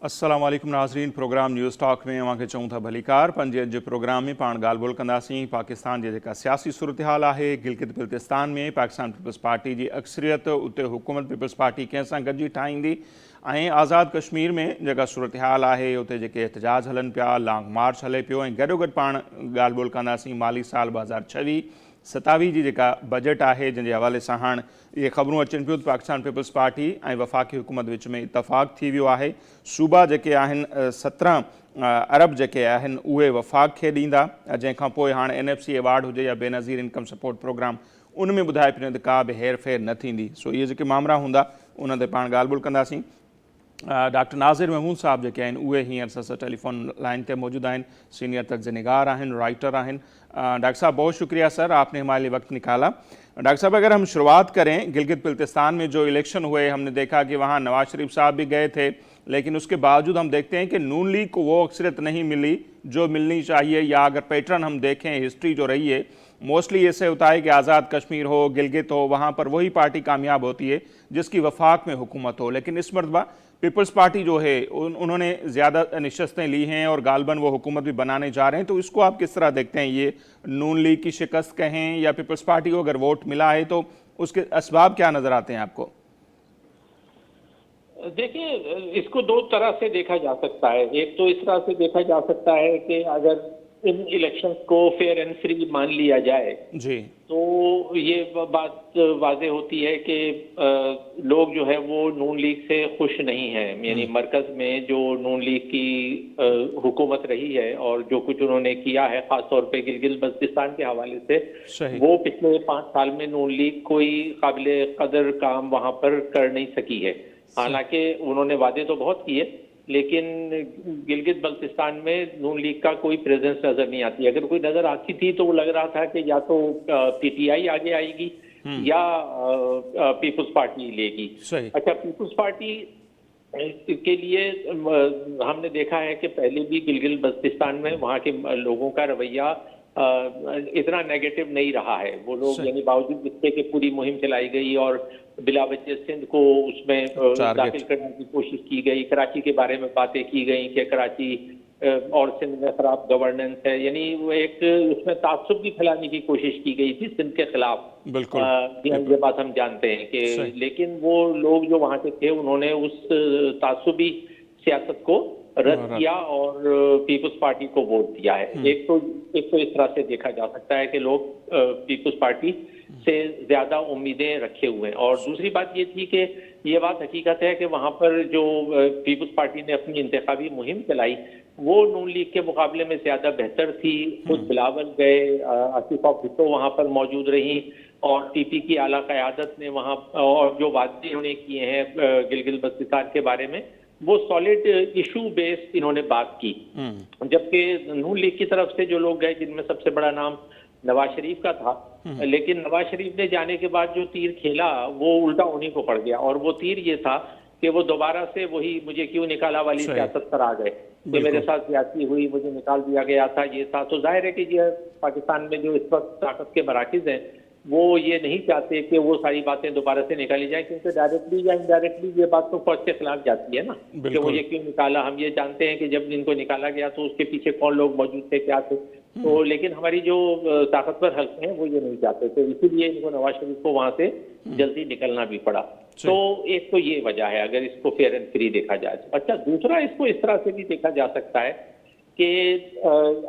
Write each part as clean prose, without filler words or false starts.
अस्सलाम वालेकुम नाज़रीन। प्रोग्राम न्यूज़ टॉक में अवांखे चऊं था भलीकार। पंजे जे प्रोग्राम में पाण ॻाल्हि ॿोल कंदासीं पाकिस्तान जी जेका सियासी सूरत हाल आहे। गिलगित बिल्तिस्तान में पाकिस्तान पीपल्स पार्टी जी अक्सरियत, उते हुकूमत पीपल्स पार्टी कंहिंसां गॾिजी ठाहींदी ऐं आज़ाद कश्मीर में जेका सूरत हाल आहे उते जेके एहतजाज हलनि पिया, लॉन्ग मार्च हले पियो ऐं गॾोगॾु पाण ॻाल्हि ॿोल कंदासीं माली साल 2026-27 जी जेका बजट आहे, जंहिंजे हवाले सां हाणे ये ख़बरूं अचनि पियूं त पाकिस्तान पीपल्स पार्टी ऐं वफ़ाक़ी हुकूमत विच में इतफ़ाक़ थी वियो आहे। सूबा जेके आहिनि 17 अरब जेके आहिनि उहे वफ़ाक़ खे ॾींदा, जंहिंखां पोइ हाणे NFC अवार्ड हुजे या बेनज़ीर इनकम सपोर्ट प्रोग्राम, उन में ॿुधाए पियो त का बि हेर फेर न थींदी। सो इहे जेके मामला हूंदा उन ते पाण ॻाल्हि ॿोल कंदासीं। डॉक्टर नाज़िर महमूद साहब जेके आहिनि उहे हींअर सां टेलीफोन लाइन ते मौजूद आहिनि, सीनियर तर्ज़ निगार आहिनि, राइटर आहिनि। डॉक्टर साहब बहुत शुक्रिया सर, आपने हमारे लिए वक्त निकाला। डॉक्टर साहब अगर हम शुरुआत करें, गिलगित बिल्तिस्तान में जो इलेक्शन हुए हमने देखा कि वहाँ नवाज शरीफ साहब भी गए थे, लेकिन उसके बावजूद हम देखते हैं कि नून लीग को वो अक्सरियत नहीं मिली जो मिलनी चाहिए, या अगर पैटर्न हम देखें हिस्ट्री जो रही है मोस्टली ऐसे होता है कि आज़ाद कश्मीर हो, गिलगित हो, वहाँ पर वही पार्टी कामयाब होती है जिसकी वफाक में हुकूमत हो। लेकिन इस मरतबा पीपल्स पार्टी जो है उन्होंने ज़्यादा नशस्तें ली हैं और गालबन वो हुकूमत भी बनाने जा रहे हैं। तो इसको आप किस तरह देखते हैं? ये नून लीग की शिकस्त कहें या पीपल्स पार्टी को अगर वोट मिला है तो उसके असबाब क्या नज़र आते हैं आपको? देखिए, इसको दो तरह से देखा जा सकता है। एक तो इस तरह से देखा जा सकता है कि अगर इन इलेक्शंस को फेयर एंड फ्री मान लिया जाए जी, तो ये बात वाज़ेह होती है कि लोग जो है वो नून लीग से खुश नहीं हैं। यानी मरकज में जो नून लीग की हुकूमत रही है और जो कुछ उन्होंने किया है, खास तौर पे गिलगित बल्तिस्तान के हवाले से, वो पिछले 5 साल में नून लीग कोई काबिले कदर काम वहां पर कर नहीं सकी है। हालांकि उन्होंने वादे तो बहुत किए, लेकिन गिलगित बल्तिस्तान में नून लीग का कोई प्रेजेंस नजर नहीं आती। अगर कोई नजर आती थी तो वो लग रहा था कि या तो PTI आगे आएगी या पीपुल्स पार्टी लेगी। अच्छा, पीपुल्स पार्टी के लिए हमने देखा है कि पहले भी गिलगित बल्तिस्तान में वहाँ के लोगों का रवैया इतना नेगेटिव नहीं रहा है। वो लोग यानी बावजूद इसके कि पूरी मुहिम चलाई गई और बिलावजह सिंध को उसमें दाखिल करने की कोशिश की गई, कराची के बारे में बातें की गई कि कराची और सिंध में खराब गवर्नेंस है, यानी वो एक उसमें तासुब भी फैलाने की कोशिश की गई थी सिंध के खिलाफ। बिल्कुल ये बात हम जानते हैं कि, लेकिन वो लोग जो वहाँ के थे उन्होंने उस तासुबी सियासत को रद्द किया और पीपुल्स पार्टी को वोट दिया है। एक तो इस तरह से देखा जा सकता है कि लोग पीपुल्स पार्टी से ज्यादा उम्मीदें रखे हुए हैं। और दूसरी बात ये थी कि ये बात हकीकत है कि वहां पर जो पीपुल्स पार्टी ने अपनी इंतखाबी मुहिम चलाई वो नून लीग के मुकाबले में ज्यादा बेहतर थी। खुद बिलावल गए, आसिफा भुट्टो वहां पर मौजूद रही और TP की आला क़यादत ने वहां और जो वादे इन्होंने किए हैं गिलगित बल्तिस्तान के बारे में वो सॉलिड इशू बेस्ड इन्होंने बात की। जबकि नून लीग की तरफ से जो लोग गए जिनमें सबसे बड़ा नाम नवाज शरीफ का था, लेकिन नवाज शरीफ ने जाने के बाद जो तीर खेला वो उल्टा उन्हीं को पड़ गया। और वो तीर ये था कि वो दोबारा से वही मुझे क्यों निकाला वाली सियासत पर आ गए कि मेरे साथ ज्यादती हुई, मुझे निकाल दिया गया था, ये था। तो जाहिर है कि ये पाकिस्तान में जो इस वक्त ताकत के मराकिज हैं वो ये नहीं चाहते कि वो सारी बातें दोबारा से निकाली जाए, क्योंकि डायरेक्टली या इनडायरेक्टली ये बात तो फौज के खिलाफ जाती है ना कि वो ये क्यों निकाला। हम ये जानते हैं कि जब इनको निकाला गया तो उसके पीछे कौन लोग मौजूद थे, क्या थे। तो लेकिन हमारी जो ताकतवर हल्के हैं वो ये नहीं चाहते, तो इसीलिए इनको नवाज शरीफ को वहां से जल्दी निकलना भी पड़ा। तो एक तो ये वजह है अगर इसको फेयर एंड फ्री देखा जाए। अच्छा, दूसरा इसको इस तरह से भी देखा जा सकता है कि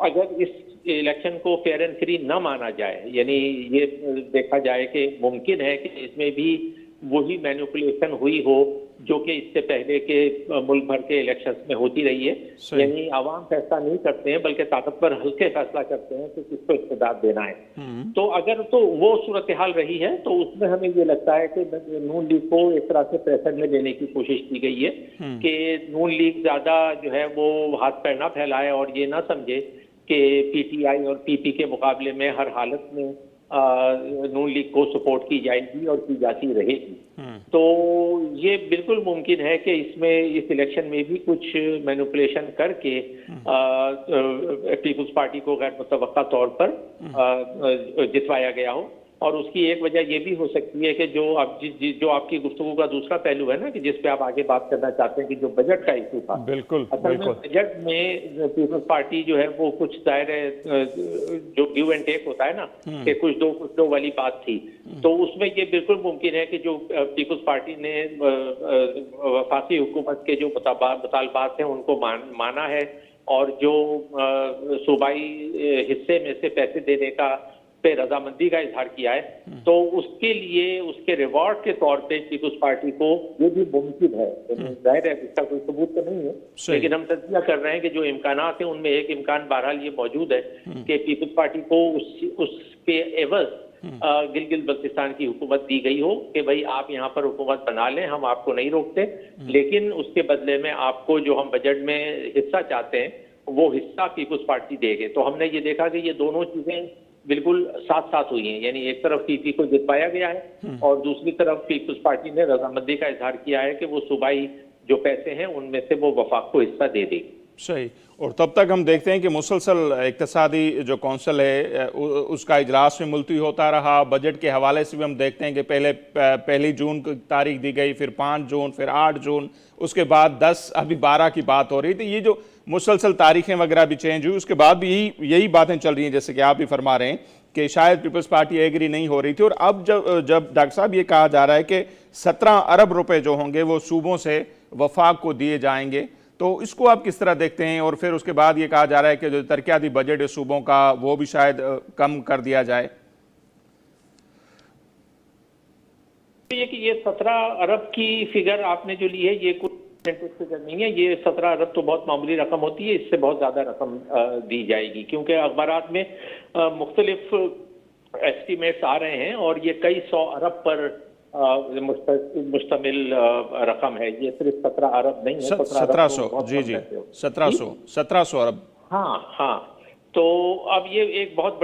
अगर इस इलेक्शन को फेयर एंड फ्री न माना जाए, यानी ये देखा जाए कि मुमकिन है कि इसमें भी वही मैनिपुलेशन हुई हो जो कि इससे पहले के मुल्क भर के इलेक्शंस में होती रही है। यानी आवाम फैसला नहीं करते हैं बल्कि ताकतवर हल्के फैसला करते हैं कि किसको इख्तियार देना है। तो अगर तो वो सूरत हाल रही है तो उसमें हमें ये लगता है कि नून लीग को एक तरह से प्रेशर में लेने की कोशिश की गई है कि नून लीग ज्यादा जो है वो हाथ पैर ना फैलाए और ये ना समझे कि PTI और PP के मुकाबले में हर हालत में नून लीग को सपोर्ट की जाएगी और की जाती रहेगी। तो ये बिल्कुल मुमकिन है कि इसमें इस इलेक्शन में भी कुछ मैनिपुलेशन करके पीपुल्स पार्टी को गैर मुतवक्का तौर पर जितवाया गया हो। और उसकी एक वजह ये भी हो सकती है कि जो आप जो आपकी गुफ्तगू का दूसरा पहलू है ना, कि जिस पे आप आगे बात करना चाहते हैं कि जो बजट का इशू था, बिल्कुल असल में बिल्कुल। बजट में पीपल्स पार्टी जो है वो कुछ दायरे जो गिव एंड टेक होता है ना, कि कुछ दो वाली बात थी। तो उसमें ये बिल्कुल मुमकिन है कि जो पीपल्स पार्टी ने वफाकी हुकूमत के जो मुतालबात हैं उनको माना है, और जो सूबाई हिस्से में से पैसे देने का पे रजामंदी का इजहार किया है, तो उसके लिए उसके रिवॉर्ड के तौर पे पीपल्स पार्टी को ये भी मुमकिन है, जाहिर है इसका कोई सबूत तो नहीं है, लेकिन हम तज्जिया कर रहे हैं कि जो इम्कानात हैं उनमें एक इम्कान बहरहाल ये मौजूद है कि पीपल्स पार्टी को उसके एवज गिलगित बल्तिस्तान की हुकूमत दी गई हो कि भाई आप यहाँ पर हुकूमत बना लें, हम आपको नहीं रोकते, लेकिन उसके बदले में आपको जो हम बजट में हिस्सा चाहते हैं वो हिस्सा पीपल्स पार्टी देगी। तो हमने ये देखा कि ये दोनों चीजें बिल्कुल साथ साथ हुई हैं, यानी एक तरफ पीपी को जितवाया गया है और दूसरी तरफ पीपल्स पार्टी ने रजामंदी का इजहार किया है कि वो सूबाई जो पैसे हैं उनमें से वो वफाक को हिस्सा दे देगी। सही। और तब तक हम देखते हैं कि मुसलसल इक्तसादी जो कौंसिल है उसका इजलास में मुलतवी होता रहा। बजट के हवाले से भी हम देखते हैं कि पहले 1 जून की तारीख दी गई, फिर 5 जून, फिर 8 जून, उसके बाद 10, अभी 12 की बात हो रही थी। ये जो मुसलसल तारीखें वगैरह भी चेंज हुई, उसके बाद भी यही बातें चल रही हैं, जैसे कि आप भी फरमा रहे हैं कि शायद पीपल्स पार्टी एग्री नहीं हो रही थी। और अब जब डॉक्टर साहब ये कहा जा रहा है कि 17 अरब रुपए जो होंगे वो सूबों से वफाक को दिए जाएंगे, तो इसको आप किस तरह देखते हैं? और फिर उसके बाद ये कहा जा रहा है कि जो तरक्याती बजट है सूबों का वो भी शायद कम कर दिया जाए। ये 17 अरब की फिगर आपने जो ली है ये कुछ फिगर नहीं है, ये 17 अरब तो बहुत मामूली रकम होती है, इससे बहुत ज्यादा रकम दी जाएगी, क्योंकि अखबारात में मुख्तलिफ एस्टिमेट्स आ रहे हैं और ये कई 100 अरब पर मुश्तमिल रकम है। ये सिर्फ 17 अरब नहीं है, 1700, जी जी, 1700 अरब। हाँ हाँ, तो अब ये एक बहुत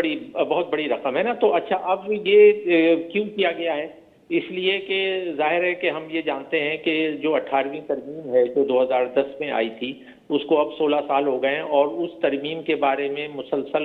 बड़ी रकम है ना। तो अच्छा, अब ये क्यों किया गया है? इसलिए कि जाहिर है कि हम ये जानते हैं कि जो 18वीं तरमीम है जो 2010 में आई थी, उसको अब 16 साल हो गए हैं, और उस तरमीम के बारे में मुसलसल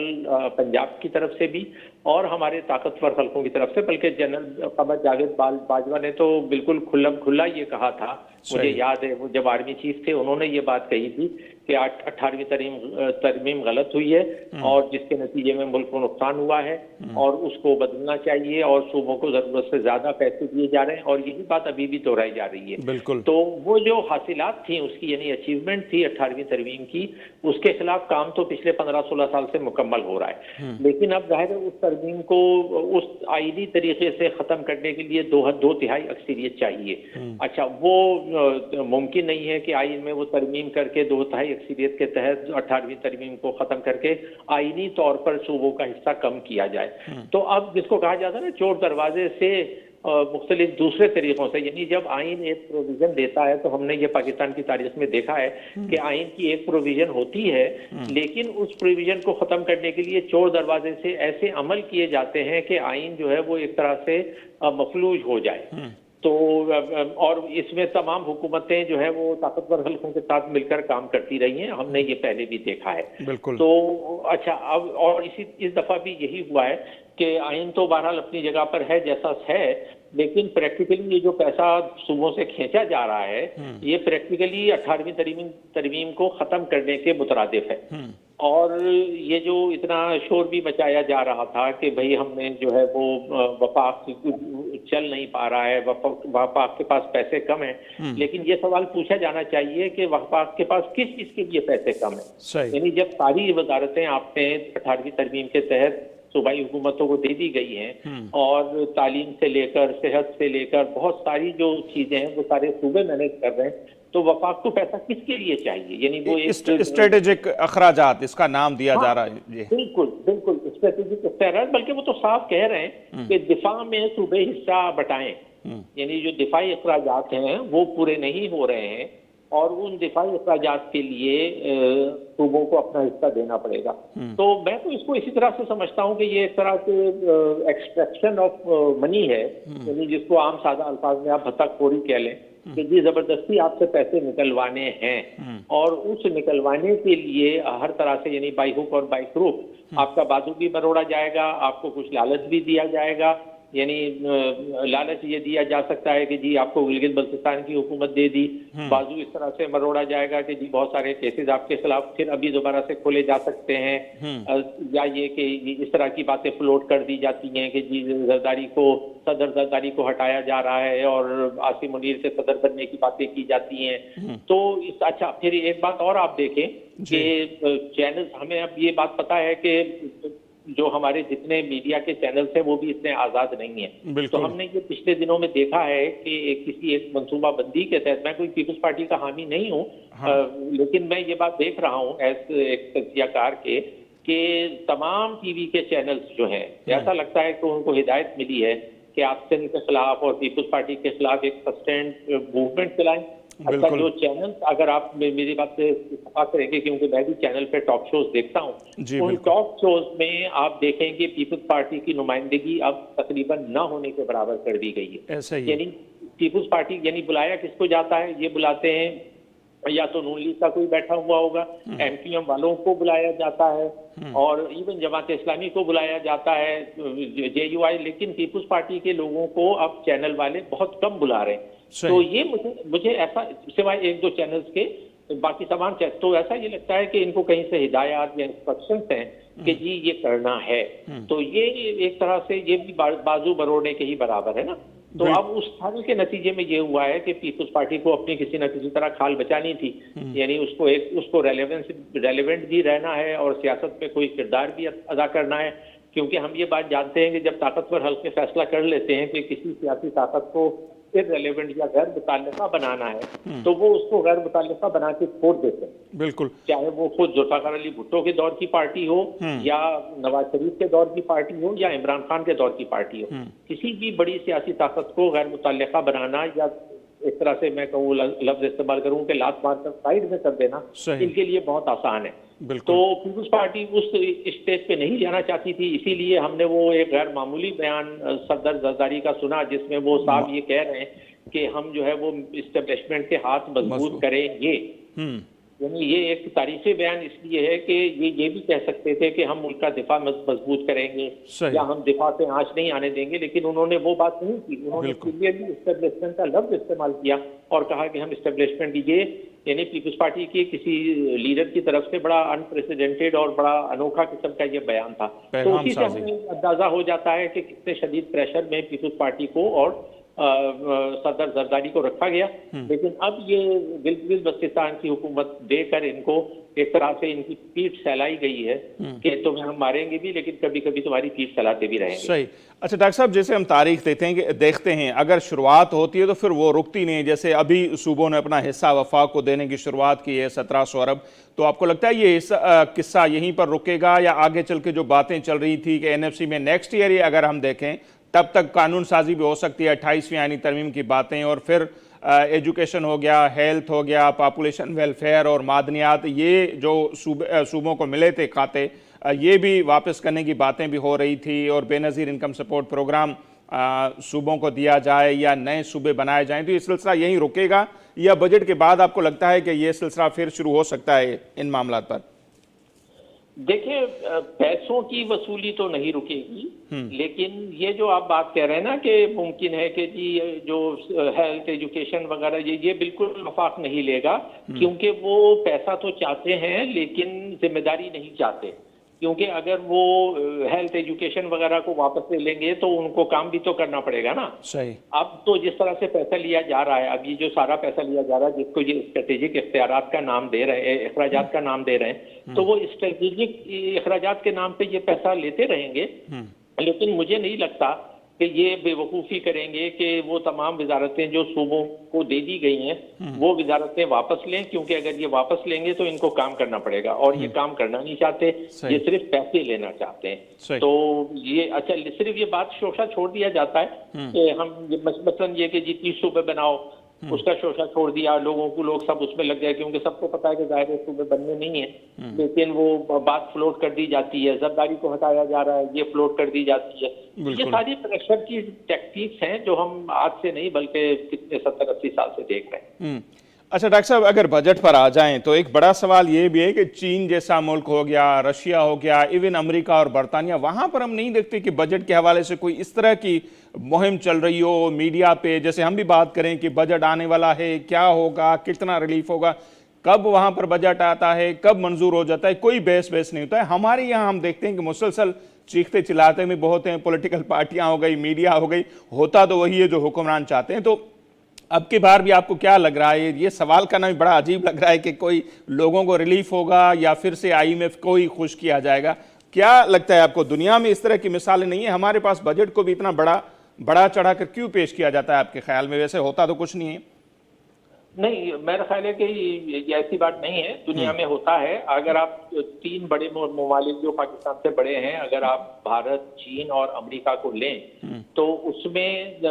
पंजाब की तरफ से भी और हमारे ताकतवर हल्कों की तरफ से, बल्कि जनरल कमर जावेद बाजवा ने तो बिल्कुल खुला ये कहा था। मुझे याद है वो जब आर्मी चीफ थे उन्होंने ये बात कही थी कि 18वीं तरमीम गलत हुई है और जिसके नतीजे में मुल्क को नुकसान हुआ है और उसको बदलना चाहिए और सूबों को जरूरत से ज्यादा पैसे दिए जा रहे हैं, और यही बात अभी भी दोहराई जा रही है। बिल्कुल। तो वो जो हासिलात थी उसकी, यानी अचीवमेंट थी 18वीं तरमीम की, उसके खिलाफ काम तो पिछले 15-16 साल से मुकम्मल हो रहा है, लेकिन अब जाहिर है उस तरमीम को उस आईनी तरीके से खत्म करने के लिए 2/3 अक्सरियत चाहिए। अच्छा, वो मुमकिन नहीं है कि आइन में वो तरमीम करके 2/3 अक्सरियत के तहत 18वीं तरमीम को खत्म करके आईनी तौर पर सूबों का हिस्सा कम किया जाए। तो अब जिसको कहा जाता है ना चोर दरवाजे से, मुख्तलिफ दूसरे तरीकों से, यानी जब आइन एक प्रोविजन देता है, तो हमने ये पाकिस्तान की तारीख में देखा है कि आइन की एक प्रोविजन होती है, लेकिन उस प्रोविजन को खत्म करने के लिए चोर दरवाजे से ऐसे अमल किए जाते हैं कि आइन जो है वो एक तरह से मफलूज हो जाए। तो और इसमें तमाम हुकूमतें जो है वो ताकतवर हल्कों के साथ मिलकर काम करती रही हैं, हमने ये पहले भी देखा है। बिल्कुल। तो अच्छा, अब और इस दफा भी यही हुआ है कि आइन तो बहरहाल अपनी जगह पर है जैसा है, लेकिन प्रैक्टिकली ये जो पैसा सूबों से खींचा जा रहा है ये प्रैक्टिकली 18वीं तरमीम को खत्म करने के मुतरादिफ है। और ये जो इतना शोर भी मचाया जा रहा था कि भाई हमने जो है वो वफाक चल नहीं पा रहा है, वफाक के पास पैसे कम है, लेकिन ये सवाल पूछा जाना चाहिए कि वफाक के पास किस चीज के लिए पैसे कम है? यानी जब सारी वजारतें आपने 18वीं तरमीम के तहत सूबाई हुकूमतों को दे दी गई हैं और तालीम से लेकर सेहत से लेकर बहुत सारी जो चीजें हैं वो सारे सूबे मैनेज कर रहे हैं, तो वफाक को पैसा किसके लिए चाहिए? यानी वो एक स्ट्रेटेजिक अखराजात इसका नाम दिया जा रहा है। बिल्कुल बिल्कुल स्ट्रेटेजिक अखराजात, बल्कि वो तो साफ कह रहे हैं कि दिफा में सूबे हिस्सा बटाएं, यानी जो दिफाई अखराजात हैं वो पूरे नहीं हो रहे हैं और उन दिफाई अखराजात के लिए सूबों को अपना हिस्सा देना पड़ेगा। तो मैं तो इसको इसी तरह से समझता हूँ कि ये एक तरह से एक्सट्रैक्शन ऑफ मनी है, यानी जिसको आम सादा अल्फाज में आप भत्ताखोरी कह लें, कि जी जबरदस्ती आपसे पैसे निकलवाने हैं और उस निकलवाने के लिए हर तरह से, यानी बाई हुक और बाई क्रूक आपका बाजू भी मरोड़ा जाएगा, आपको कुछ लालच भी दिया जाएगा यानी लालच ये दिया जा सकता है कि जी आपको गिलगित बल्तिस्तान की हुकूमत दे दी, बाजू इस तरह से मरोड़ा जाएगा कि जी बहुत सारे केसेस आपके खिलाफ फिर अभी दोबारा से खोले जा सकते हैं, या ये कि इस तरह की बातें फ्लोट कर दी जाती हैं कि जी सदर जरदारी को हटाया जा रहा है और आसिम मुनीर से सदर बनने की बातें की जाती हैं। तो अच्छा, फिर एक बात और आप देखें कि चैनल, हमें अब ये बात पता है कि जो हमारे जितने मीडिया के चैनल्स हैं वो भी इतने आजाद नहीं है। तो हमने ये पिछले दिनों में देखा है कि किसी एक मंसूबाबंदी के तहत, मैं कोई पीपल्स पार्टी का हामी नहीं हूँ, लेकिन मैं ये बात देख रहा हूँ एज एक तज्जियाकार के कि तमाम टीवी के चैनल्स जो हैं, ऐसा लगता है कि उनको हिदायत मिली है कि आप सिंध के खिलाफ और पीपल्स पार्टी के खिलाफ एक सस्टेंड मूवमेंट चलाएं। अच्छा, जो चैनल, अगर आप मेरी बात से इत्तेफाक करेंगे, क्योंकि मैं भी चैनल पे टॉक शोज देखता हूँ, उन टॉक शोज में आप देखेंगे पीपल्स पार्टी की नुमाइंदगी अब तकरीबन न होने के बराबर कर दी गई है। यानी पीपल्स पार्टी, यानी बुलाया किसको जाता है, ये बुलाते हैं या तो नून लीग का कोई बैठा हुआ होगा, एमक्यूएम वालों को बुलाया जाता है, और इवन जमात इस्लामी को बुलाया जाता है, जेयूआई, लेकिन पीपल्स पार्टी के लोगों को अब चैनल वाले बहुत कम बुला रहे हैं। तो ये मुझे ऐसा, सिवाय एक दो चैनल्स के, बाकी तमाम तो ऐसा ये लगता है कि इनको कहीं से हिदायत या इंस्ट्रक्शंस हैं कि जी ये करना है। तो ये एक तरह से ये भी बाजू बरोड़ने के ही बराबर है ना। तो अब उस साल के नतीजे में ये हुआ है कि पीपल्स पार्टी को अपनी किसी न किसी तरह खाल बचानी थी, यानी उसको रेलेवेंट भी रहना है और सियासत में कोई किरदार भी अदा करना है, क्योंकि हम ये बात जानते हैं कि जब ताकतवर हल्के फैसला कर लेते हैं कि किसी सियासी ताकत को इररेलेवेंट या गैर मुताल्लिका बनाना है, तो वो उसको गैर मुताल्लिका बना के छोड़ देते हैं। बिल्कुल, चाहे वो खुद जुल्फ़िकार अली भुट्टो के दौर की पार्टी हो, या नवाज शरीफ के दौर की पार्टी हो, या इमरान खान के दौर की पार्टी हो, किसी भी बड़ी सियासी ताकत को गैर मुताल्लिका बनाना, या इस तरह से मैं कहूँ लफ्ज इस्तेमाल करूँ कि लात मार कर साइड में कर देना, इनके लिए बहुत आसान है। तो पीपल्स पार्टी उस स्टेज पे नहीं जाना चाहती थी, इसीलिए हमने वो एक गैर मामूली बयान सदर जरदारी का सुना, जिसमें वो साहब ये कह रहे हैं कि हम जो है वो इस्टेब्लिशमेंट के हाथ मजबूत करेंगे। यानी ये एक तारीफी बयान इसलिए है कि ये भी कह सकते थे कि हम मुल्क का दिफा मजबूत करेंगे या हम दिफा से आंच नहीं आने देंगे, लेकिन उन्होंने वो बात नहीं की। उन्होंने क्लियरली इस्टेब्लिशमेंट का लफ्ज इस्तेमाल किया और कहा कि हम इस्टेब्लिशमेंट ये, यानी पीपल्स पार्टी के किसी लीडर की तरफ से बड़ा अनप्रेसिडेंटेड और बड़ा अनोखा किस्म का ये बयान था। तो उसी से हमें अंदाजा हो जाता है कि कितने शदीद प्रेशर में पीपल्स पार्टी को और सदर जरदारी को रखा गया। लेकिन अब ये गिलगित बल्तिस्तान की हुकूमत देकर इनको एक तरह से इनकी पीठ सहलाई गई है कि तुम्हें हम मारेंगे भी, लेकिन कभी कभी तुम्हारी पीठ सहलाते भी रहेंगे। सही। अच्छा डॉक्टर साहब, जैसे हम तारीख देखते हैं, अगर शुरुआत होती है तो फिर वो रुकती नहीं। जैसे अभी सूबों ने अपना हिस्सा वफाक को देने की शुरुआत की है 1700 अरब, तो आपको लगता है ये किस्सा यहीं पर रुकेगा या आगे चल के जो बातें चल रही थी कि एनएफसी में नेक्स्ट ईयर ही अगर हम देखें तब तक कानून साजी भी हो सकती है, 28वीं आईनी तरमीम की बातें, और फिर एजुकेशन हो गया, हेल्थ हो गया, पॉपुलेशन वेलफेयर और मादनियात, ये जो सूबों को मिले थे खाते, ये भी वापस करने की बातें भी हो रही थी, और बेनज़ीर इनकम सपोर्ट प्रोग्राम सूबों को दिया जाए या नए सूबे बनाए जाएं। तो ये सिलसिला यहीं रुकेगा या बजट के बाद आपको लगता है कि ये सिलसिला फिर शुरू हो सकता है इन मामलों पर? देखिए, पैसों की वसूली तो नहीं रुकेगी, लेकिन ये जो आप बात कह रहे हैं ना कि मुमकिन है कि जी जो हेल्थ एजुकेशन वगैरह ये बिल्कुल वफाक नहीं लेगा, क्योंकि वो पैसा तो चाहते हैं लेकिन जिम्मेदारी नहीं चाहते। क्योंकि अगर वो हेल्थ एजुकेशन वगैरह को वापस ले लेंगे तो उनको काम भी तो करना पड़ेगा ना। सही। अब तो जिस तरह से पैसा लिया जा रहा है, अब ये जो सारा पैसा लिया जा रहा है जिसको ये स्ट्रेटेजिक इख्तियारात का नाम दे रहे हैं, अखराजात का नाम दे रहे हैं, तो वो स्ट्रेटेजिक अखराजात के नाम पे ये पैसा लेते रहेंगे। लेकिन मुझे नहीं लगता कि ये बेवकूफ़ी करेंगे कि वो तमाम वजारतें जो सूबों को दे दी गई हैं वो वजारतें वापस लें, क्योंकि अगर ये वापस लेंगे तो इनको काम करना पड़ेगा, और ये काम करना नहीं चाहते, ये सिर्फ पैसे लेना चाहते हैं। तो ये अच्छा, सिर्फ ये बात शोशा छोड़ दिया जाता है कि हम मसलन ये कि जी 30 सूबे बनाओ, उसका शोशा छोड़ दिया, लोग सब उसमें लग गए, क्योंकि सबको पता है कि जाहिर है सूबे बनने नहीं है, लेकिन वो बात फ्लोट कर दी जाती है, जरदारी को हटाया जा रहा है, ये फ्लोट कर दी जाती है। ये सारी प्रेशर की टैक्टिक्स हैं जो हम आज से नहीं बल्कि कितने 70-80 साल से देख रहे हैं। अच्छा डॉक्टर साहब, अगर बजट पर आ जाएं तो एक बड़ा सवाल ये भी है कि चीन जैसा मुल्क हो गया, रशिया हो गया, इवन अमेरिका और बरतानिया, वहां पर हम नहीं देखते कि बजट के हवाले से कोई इस तरह की मुहिम चल रही हो मीडिया पे। जैसे हम भी बात करें कि बजट आने वाला है, क्या होगा, कितना रिलीफ होगा, कब वहां पर बजट आता है, कब मंजूर हो जाता है, कोई बहस बहस नहीं होता है। हमारे यहाँ हम देखते हैं कि मुसलसल चीखते चिल्लाते में बहुत हैं, पॉलिटिकल पार्टियां हो गई, मीडिया हो गई, होता तो वही है जो हुक्मरान चाहते हैं। तो अब की बार भी आपको क्या लग रहा है, ये सवाल करना भी बड़ा अजीब लग रहा है कि कोई लोगों को रिलीफ होगा या फिर से आईएमएफ को ही खुश किया जाएगा? क्या लगता है आपको, दुनिया में इस तरह की मिसालें नहीं है? हमारे पास बजट को भी इतना बड़ा चढ़ाकर क्यों पेश किया जाता है आपके ख्याल में? वैसे होता तो कुछ नहीं है। नहीं, मेरा ख्याल है कि ये ऐसी बात नहीं है, दुनिया में होता है। अगर आप तीन बड़े ममालिक जो पाकिस्तान से बड़े हैं, अगर आप भारत, चीन और अमेरिका को लें, तो उसमें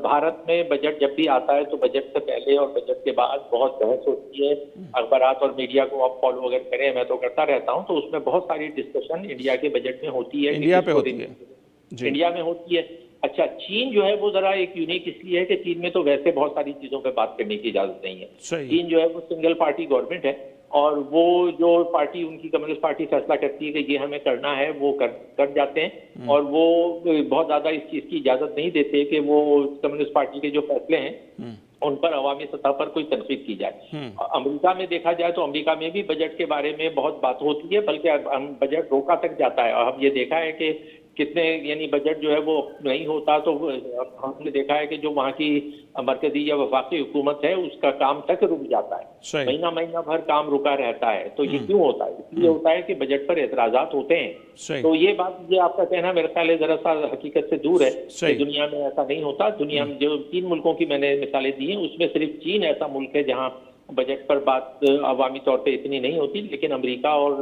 भारत में बजट जब भी आता है तो बजट से पहले और बजट के बाद बहुत बहस होती है। अखबारात और मीडिया को आप फॉलो अगर करें, मैं तो करता रहता हूं, तो उसमें बहुत सारी डिस्कशन इंडिया के बजट में होती है। इंडिया पे होती है जी। इंडिया में होती है। अच्छा, चीन जो है वो जरा एक यूनिक इसलिए है कि चीन में तो वैसे बहुत सारी चीजों पे बात करने की इजाजत नहीं है। चीन जो है वो सिंगल पार्टी गवर्नमेंट है, और वो जो पार्टी उनकी कम्युनिस्ट पार्टी फैसला करती है कि ये हमें करना है, वो कर जाते हैं। और वो बहुत ज्यादा इस चीज की इजाजत नहीं देते कि वो कम्युनिस्ट पार्टी के जो फैसले हैं उन पर अवामी सतह पर कोई तनकीद की जाए। अमेरिका में देखा जाए तो अमेरिका में भी बजट के बारे में बहुत बात होती है, बल्कि बजट रोका तक जाता है। और हम ये देखा है कि कितने, यानी बजट जो है वो नहीं होता तो हमने देखा है कि जो वहाँ की मरकजी या वफाकी हुकूमत है उसका काम तक रुक जाता है, महीना महीना भर काम रुका रहता है। तो ये क्यों होता है? इसलिए होता है कि बजट पर एतराजात होते हैं। तो ये बात, ये आपका कहना मेरे ख्याल है जरा सा हकीकत से दूर है कि दुनिया में ऐसा नहीं होता। दुनिया में जो 3 मुल्कों की मैंने मिसालें दी हैं, उसमें सिर्फ चीन ऐसा मुल्क है जहाँ बजट पर बात अवामी तौर पे इतनी नहीं होती, लेकिन अमेरिका और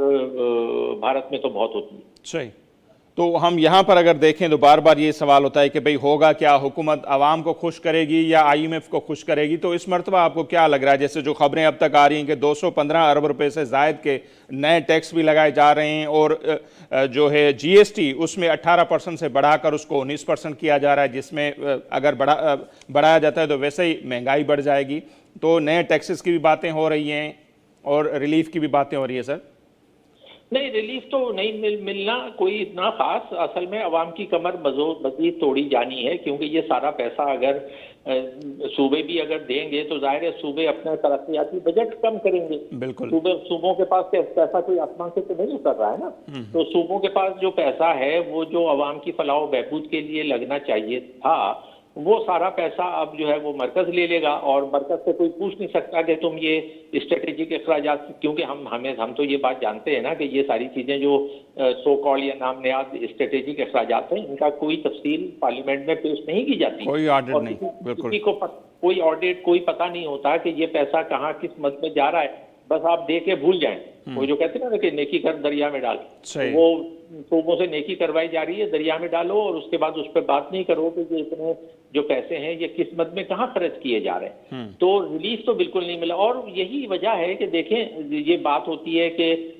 भारत में तो बहुत होती है। सही। तो हम यहाँ पर अगर देखें तो बार बार ये सवाल होता है कि भाई होगा क्या, हुकूमत आवाम को खुश करेगी या आईएमएफ को खुश करेगी? तो इस मरतबा आपको क्या लग रहा है, जैसे जो खबरें अब तक आ रही हैं कि 215 अरब रुपए से जायद के नए टैक्स भी लगाए जा रहे हैं, और जो है जीएसटी उसमें 18% से बढ़ाकर उसको 19% किया जा रहा है, जिसमें अगर बढ़ाया जाता है तो वैसे ही महंगाई बढ़ जाएगी। तो नए टैक्सेस की भी बातें हो रही हैं और रिलीफ की भी बातें हो रही है। सर नहीं, रिलीफ तो नहीं मिलना कोई इतना खास, असल में अवाम की कमर मजीद तोड़ी जानी है, क्योंकि ये सारा पैसा अगर सूबे भी अगर देंगे तो जाहिर है सूबे अपना तरक्याती बजट कम करेंगे। बिल्कुल। सूबों के पास पैसा कोई आसमान से तो नहीं उतर रहा है ना। तो सूबों के पास जो पैसा है वो जो अवाम की फलाह बहबूद के लिए लगना चाहिए था, वो सारा पैसा अब जो है वो मरकज ले लेगा। और मरकज से कोई पूछ नहीं सकता कि तुम ये स्ट्रेटेजिक अखराजात, क्योंकि हम तो ये बात जानते हैं ना कि ये सारी चीजें जो सो कॉल या नाम नियाद स्ट्रेटेजिक अखराजात हैं, इनका कोई तफसील पार्लियामेंट में पेश नहीं की जाती, कोई ऑडिट नहीं। किसी को कोई ऑडिट, कोई पता नहीं होता कि ये पैसा कहाँ किस मद में जा रहा है। बस आप दे के भूल जाएं। वो जो कहते हैं ना कि नेकी कर दरिया में डाल, वो सूबों से नेकी करवाई जा रही है, दरिया में डालो और उसके बाद उस पर बात नहीं करो कि ये इतने जो पैसे हैं ये किस मद में कहाँ खर्च किए जा रहे हैं। तो रिलीफ तो बिल्कुल नहीं मिला। और यही वजह है कि देखें, ये बात होती है कि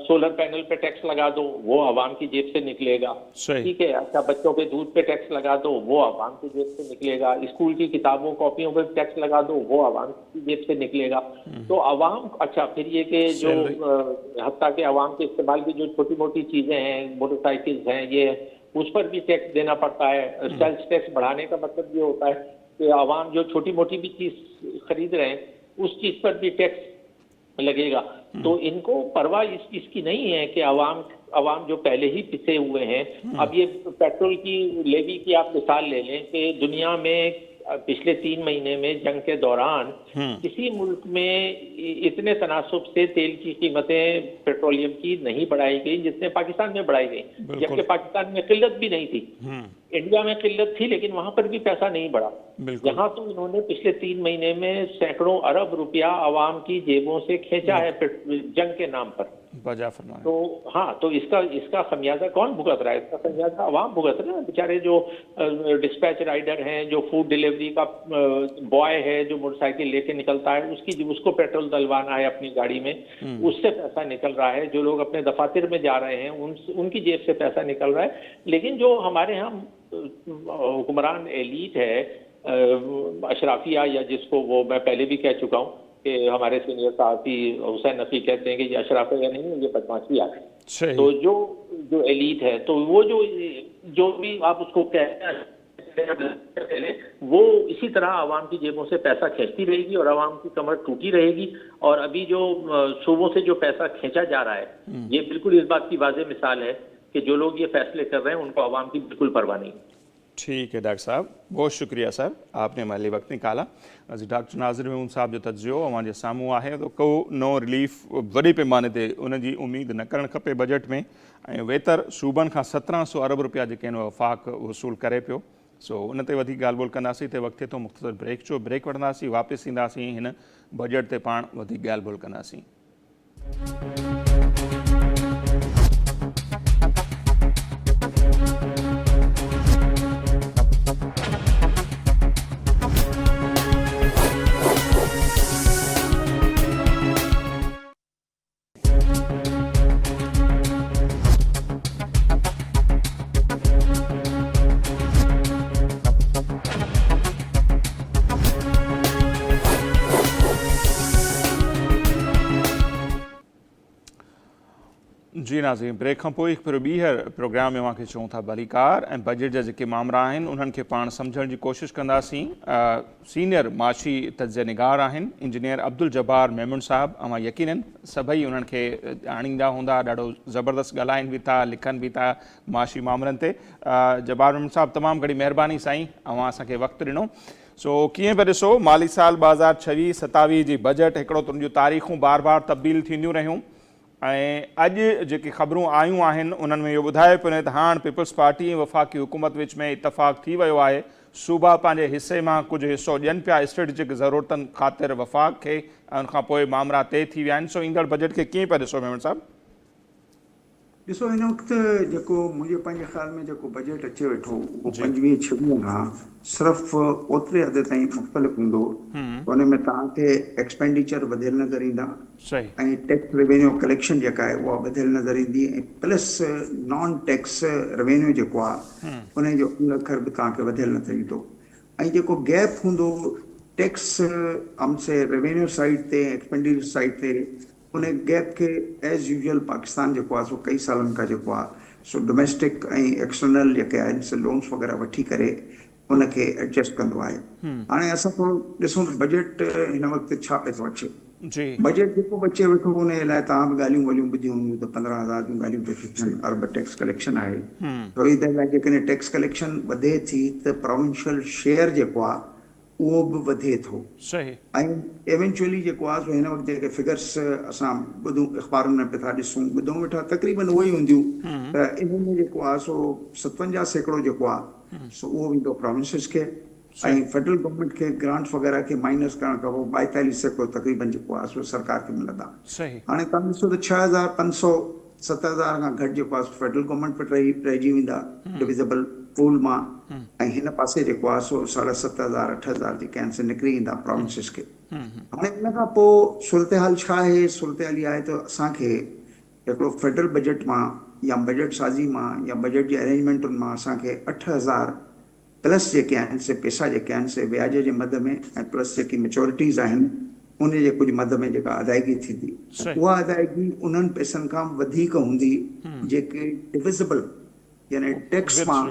सोलर पैनल पे टैक्स लगा दो, वो आवाम की जेब से निकलेगा, ठीक है। अच्छा, बच्चों के दूध पे टैक्स लगा दो, वो आवाम की जेब से निकलेगा। स्कूल की किताबों कॉपियों पे टैक्स लगा दो, वो आवाम की जेब से निकलेगा। तो आवाम, अच्छा फिर ये कि जो हत्ता के आवाम के इस्तेमाल की जो छोटी मोटी चीजें हैं, मोटरसाइकिल्स हैं, ये उस पर भी टैक्स देना पड़ता है। सेल्स टैक्स बढ़ाने का मतलब ये होता है कि आवाम जो छोटी मोटी भी चीज खरीद रहे हैं उस चीज पर भी टैक्स लगेगा। तो इनको परवाह इसकी नहीं है कि अवाम जो पहले ही पिसे हुए हैं। अब ये पेट्रोल की लेवी की आप मिसाल ले लें कि दुनिया में पिछले 3 महीने में जंग के दौरान किसी मुल्क में इतने तनासुब से तेल की कीमतें पेट्रोलियम की नहीं बढ़ाई गई जितने पाकिस्तान में बढ़ाई गई, जबकि पाकिस्तान में किल्लत भी नहीं थी। इंडिया में किल्लत थी लेकिन वहां पर भी पैसा नहीं बढ़ा। यहाँ तो इन्होंने पिछले 3 महीने में सैकड़ों अरब रुपया अवाम की जेबों से खींचा है जंग के नाम पर। तो हाँ, तो इसका खमियाजा कौन भुगत रहा है? इसका खमियाजा अवाम भुगत रहे हैं। बेचारे जो डिस्पैच राइडर हैं, जो फूड डिलीवरी का बॉय है, जो मोटरसाइकिल लेके निकलता है, उसको पेट्रोल डलवाना है अपनी गाड़ी में, उससे पैसा निकल रहा है। जो लोग अपने दफातर में जा रहे हैं उनकी जेब से पैसा निकल रहा है। लेकिन जो हमारे यहाँ हुक्मरान एलीट है, अशराफिया, या जिसको वो मैं पहले भी कह चुका हूँ कि हमारे सीनियर साथी हुसैन नकवी कहते हैं कि ये अशराफिया नहीं है, ये बदमाशियाँ है। सही। तो जो एलीट है, तो वो जो भी आप उसको कहते हैं वो इसी तरह आवाम की जेबों से पैसा खींचती रहेगी और आवाम की कमर टूटी रहेगी। और अभी जो सूबों से जो पैसा खींचा जा रहा है, ये बिल्कुल इस बात की वाज़ेह मिसाल है कि जो लोग ये फैसले कर रहे हैं उनको आवाम की बिल्कुल परवाह नहीं। ठीक है डॉक्टर साहब, बहुत शुक्रिया सर, आपने हमारे लिए वक्त निकाला। अजी डॉक्टर नाज़िर मेमून साहब जो तजियो हमारे साम्हूं आहे, तो को नो रिलीफ वॾे पैमाने ते उनजी उम्मीद न करणु खपे बजट में। ऐं वेतर सूबनि खां 1700 अरब रुपया जेके आहिनि वफ़ाक़ वसूल करे पियो। सो उन ते वधीक ॻाल्हि ॿोल कंदासीं, ते वक़्तु तो मुख़्तसर ब्रेक जो ब्रेक वठंदासीं, वापसि ईंदासीं हिन बजट ते पाण वधीक ॻाल्हि ॿोल कंदासीं। जी नाज़रीन, ब्रेक खां पोइ हिकु ॿीहर प्रोग्राम में मूंखे चऊं था भलीकार ऐं बजट जा जेके मामला आहिनि उन्हनि खे पाण सम्झण जी कोशिशि कंदासीं। सीनियर माशी तजिया निगार आहिनि इंजीनियर अब्दुल जब्बार मेमून साहब। ऐं यकीनन सभई उन्हनि खे ॼाणींदा हूंदा, ॾाढो ज़बरदस्त ॻाल्हाइनि बि था, लिखनि बि था माशी मामलनि ते। जब्बार मेमून साहब, तमामु घणी महिरबानी साईं, अवां असांखे वक़्तु ॾिनो। सो कीअं पिया ॾिसो माली साल 2026-27 जी बजट, हिकिड़ो त उनजूं तारीख़ूं बार बार तब्दील थींदियूं रहियूं ऐं अॼु जेकी ख़बरूं आयूं आहिनि उन्हनि में इहो ॿुधाए पियो त हाणे पीपल्स पार्टी ऐं वफ़ाक़ी हुकूमत विच में इतफ़ाक़ थी वियो आहे। सूबा पंहिंजे हिसे मां कुझु हिसो ॾियनि पिया स्ट्रेटेजिक ज़रूरतनि ख़ातिर वफ़ाक़ खे, ऐं उनखां पोइ मामला तइ थी विया आहिनि। सो ईंदड़ बजट खे कीअं पिया ॾिसो मेमून साहब? ॾिसो, हिन वक़्तु जेको मुंहिंजे पंहिंजे ख़्याल में जेको बजट अचे वेठो उहो 25-26 खां सिर्फ़ु ओतिरे हद ताईं मुख़्तलिफ़ हूंदो। उन में तव्हांखे एक्सपेंडिचर वधियल नज़र ईंदा ऐं टैक्स रेवेन्यू कलेक्शन जेका आहे उहा वधियल नज़र ईंदी, ऐं प्लस नॉन टैक्स रेवेन्यू जेको आहे उन जो अखर बि तव्हांखे वधियल नज़र ईंदो। ऐं जेको गैप हूंदो टैक्स हमसे रेवेन्यू साइड ते, एक्सपेंडिचर साइड ते, उन गैप खे एज़ यूजुअल पाकिस्तान जेको आहे सो कई सालनि खां जेको आहे सो डोमेस्टिक ऐं एक्सटर्नल जेके आहिनि से लोन्स वग़ैरह वठी करे उनखे एडजस्ट कंदो आहे। हाणे असां थोरो ॾिसूं त बजट हिन वक़्तु छा पियो अचे। बजट जेको बि अचे वेठो उन लाइ तव्हां बि ॻाल्हियूं ॿोलियूं ॿुधियूं हूंदियूं त 15,000 जूं ॻाल्हियूं पियूं थियनि, अरब टैक्स कलेक्शन आहे। थोरी देरि लाइ जेकॾहिं टैक्स कलेक्शन वधे थी त प्रोविंशियल शेयर जेको आहे उहो बि वधे थो। ऐं इवेंचुअली जेको आहे सो हिन वक़्तु जेके फिगर्स असां ॿुधूं अख़बारुनि में पिया था ॾिसूं, ॿुधूं वेठा तक़रीबन उहे ई हूंदियूं त इन में जेको आहे सो 57% जेको आहे सो उहो वेंदो प्रोविंसिस खे, ऐं फेडरल गवर्नमेंट खे ग्रांट्स वग़ैरह खे माइनस करण खां पोइ 42% तक़रीबन जेको आहे सो सरकार खे मिलंदा। हाणे तव्हां ॾिसो त 6,500 7,000 खां घटि जेको आहे फेडरल गवर्नमेंट पे रहिजी वेंदा डिविज़िबल पूल मां, ऐं हिन पासे जेको आहे सो 7,500 8,000 जेके आहिनि से निकिरी ईंदा प्रोविंसिस खे। हाणे इन खां पोइ सूरत हाल छा आहे? सूरत हाल इहा आहे त असांखे हिकिड़ो फेडरल बजट मां या बजट साज़ी मां या बजट जे अरेंजमेंटुनि मां असांखे 8,000 प्लस जेके आहिनि से पैसा जेके आहिनि से व्याज जे मद में ऐं प्लस जेकी मेच्योरिटीज़ आहिनि उन जे कुझु मद में जेका अदायगी थींदी, उहा अदायगी उन्हनि पैसनि खां वधीक हूंदी जेके डिविज़िबल यानी टैक्स मां।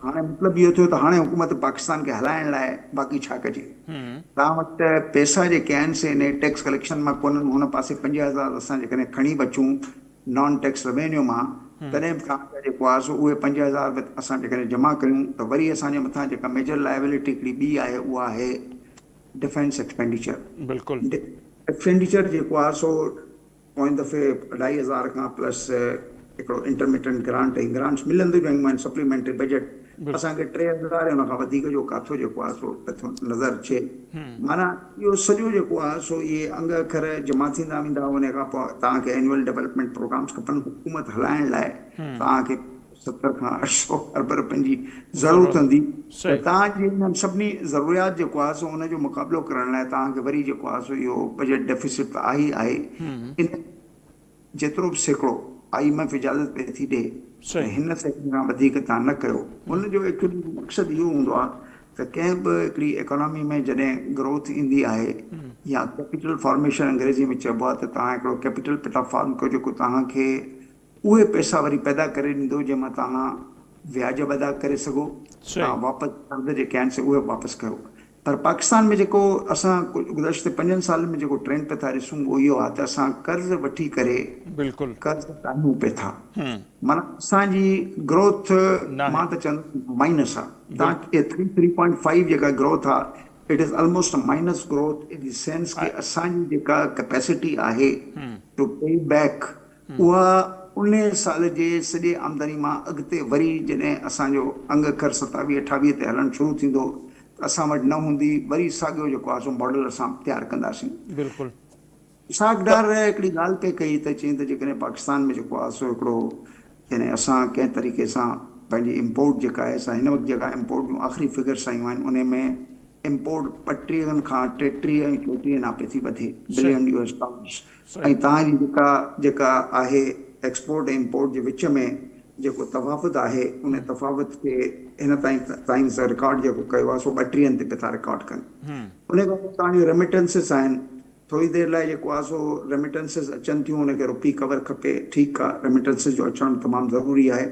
हाणे मतिलबु इहो थियो त हाणे हुकूमत पाकिस्तान खे हलाइण लाइ बाक़ी छा कजे? तव्हां वटि पैसा जेके आहिनि से इन टैक्स कलेक्शन मां कोन्हनि, हुन पासे 50,000 असां जेकॾहिं खणी बचूं नॉन टैक्स रेवेन्यू मां, तॾहिं बि तव्हांजा जेको आहे सो उहे 50,000 असां जेकॾहिं जमा कयूं त वरी असांजे मथां जेका मेजर लाइबिलिटी हिकिड़ी ॿी आहे उहा आहे डिफेंस एक्सपेंडिचर। एक्सपेंडिचर जेको आहे सो पोइ दफ़े 2,500 खां प्लस हिकिड़ो इंटरमीडिएट ग्रांट ऐं ग्रांट्स मिलंदियूं रहियूं आहिनि सप्लीमेंट्री बजट। असांखे 3,000 ऐं हुनखां वधीक जो काथो जेको आहे सो नज़र अचे। माना इहो सॼो जेको आहे सो इहे अंग अखर जमा थींदा वेंदा। उन खां पोइ तव्हांखे एनुअल डेवलपमेंट प्रोग्राम्स खपनि हुकूमत हलाइण लाइ, तव्हांखे 70 खां 800 अरब रुपयनि जी ज़रूरत हूंदी। त तव्हांजी हिननि सभिनी ज़रूरियात जेको आहे सो उनजो मुक़ाबिलो करण लाइ तव्हांखे वरी जेको आहे सो इहो बजट डेफिसिट आहे ई आहे। इन जेतिरो बि सैकड़ो IMF इजाज़त पई थी ॾे हिन से खां वधीक तव्हां न कयो। हुनजो एक्चुअली मक़सदु इहो हूंदो आहे त कंहिं बि हिकिड़ी इकोनॉमी में जॾहिं ग्रोथ ईंदी आहे या कैपिटल फॉर्मेशन अंग्रेज़ी में चइबो आहे, त तव्हां हिकिड़ो कैपिटल पिटा फॉर्म कयो जेको तव्हांखे उहे पैसा वरी पैदा करे ॾींदो जंहिंमां तव्हां व्याज बि अदा करे सघो, तव्हां वापसि कर्ज़ जेके आहिनि से उहे वापसि कयो। पर पाकिस्तान में जेको असां गुज़िरियल 5 सालनि में जेको ट्रेंड पिया था ॾिसूं उहो इहो आहे त असां कर्ज़ वठी करे बिल्कुलु कर्ज़ तायूं पिया था। माना असांजी ग्रोथ मां त चवंदुमि माइनस आहे। तव्हांखे 3.5 जेका ग्रोथ आहे, it is almost minus growth in the sense कि असांजी जेका कैपेसिटी आहे टू पे बैक, उहा उन साल जे सॼे आमदनी मां अॻिते वरी जॾहिं असांजो अंग अखर 27-28 ते हलणु शुरू थींदो असां वटि न हूंदी, वरी साॻियो जेको आहे सो मॉडल असां तयारु कंदासीं। बिल्कुलु सागडार हिकिड़ी ॻाल्हि पे कई त चई त जेकॾहिं पाकिस्तान में जेको आहे सो हिकिड़ो यानी असां कंहिं तरीक़े सां पंहिंजी इम्पोर्ट जेका आहे, असां हिन वक़्तु जेका इम्पोर्ट जूं आख़िरी फिगर्स आयूं आहिनि उन में इम्पोर्ट 35 खां 33 ऐं 34 नापे थी वधे बिलियन US डॉलर्स। ऐं तव्हांजी जेका आहे एक्सपोर्ट ऐं इम्पोर्ट जे विच में जेको तफ़ावत आहे उन तफ़ावत खे हिन ताईं रिकॉर्ड जेको कयो आहे सो 32 ते पिया था रिकॉर्ड कनि। उन खां पोइ तव्हांजी रेमिटेंसिस आहिनि, थोरी देरि लाइ जेको आहे सो रेमिटेंसिस अचनि थियूं, उनखे रुपी कवर खपे, ठीकु आहे, रेमिटेंसिस जो अचणु तमामु ज़रूरी आहे,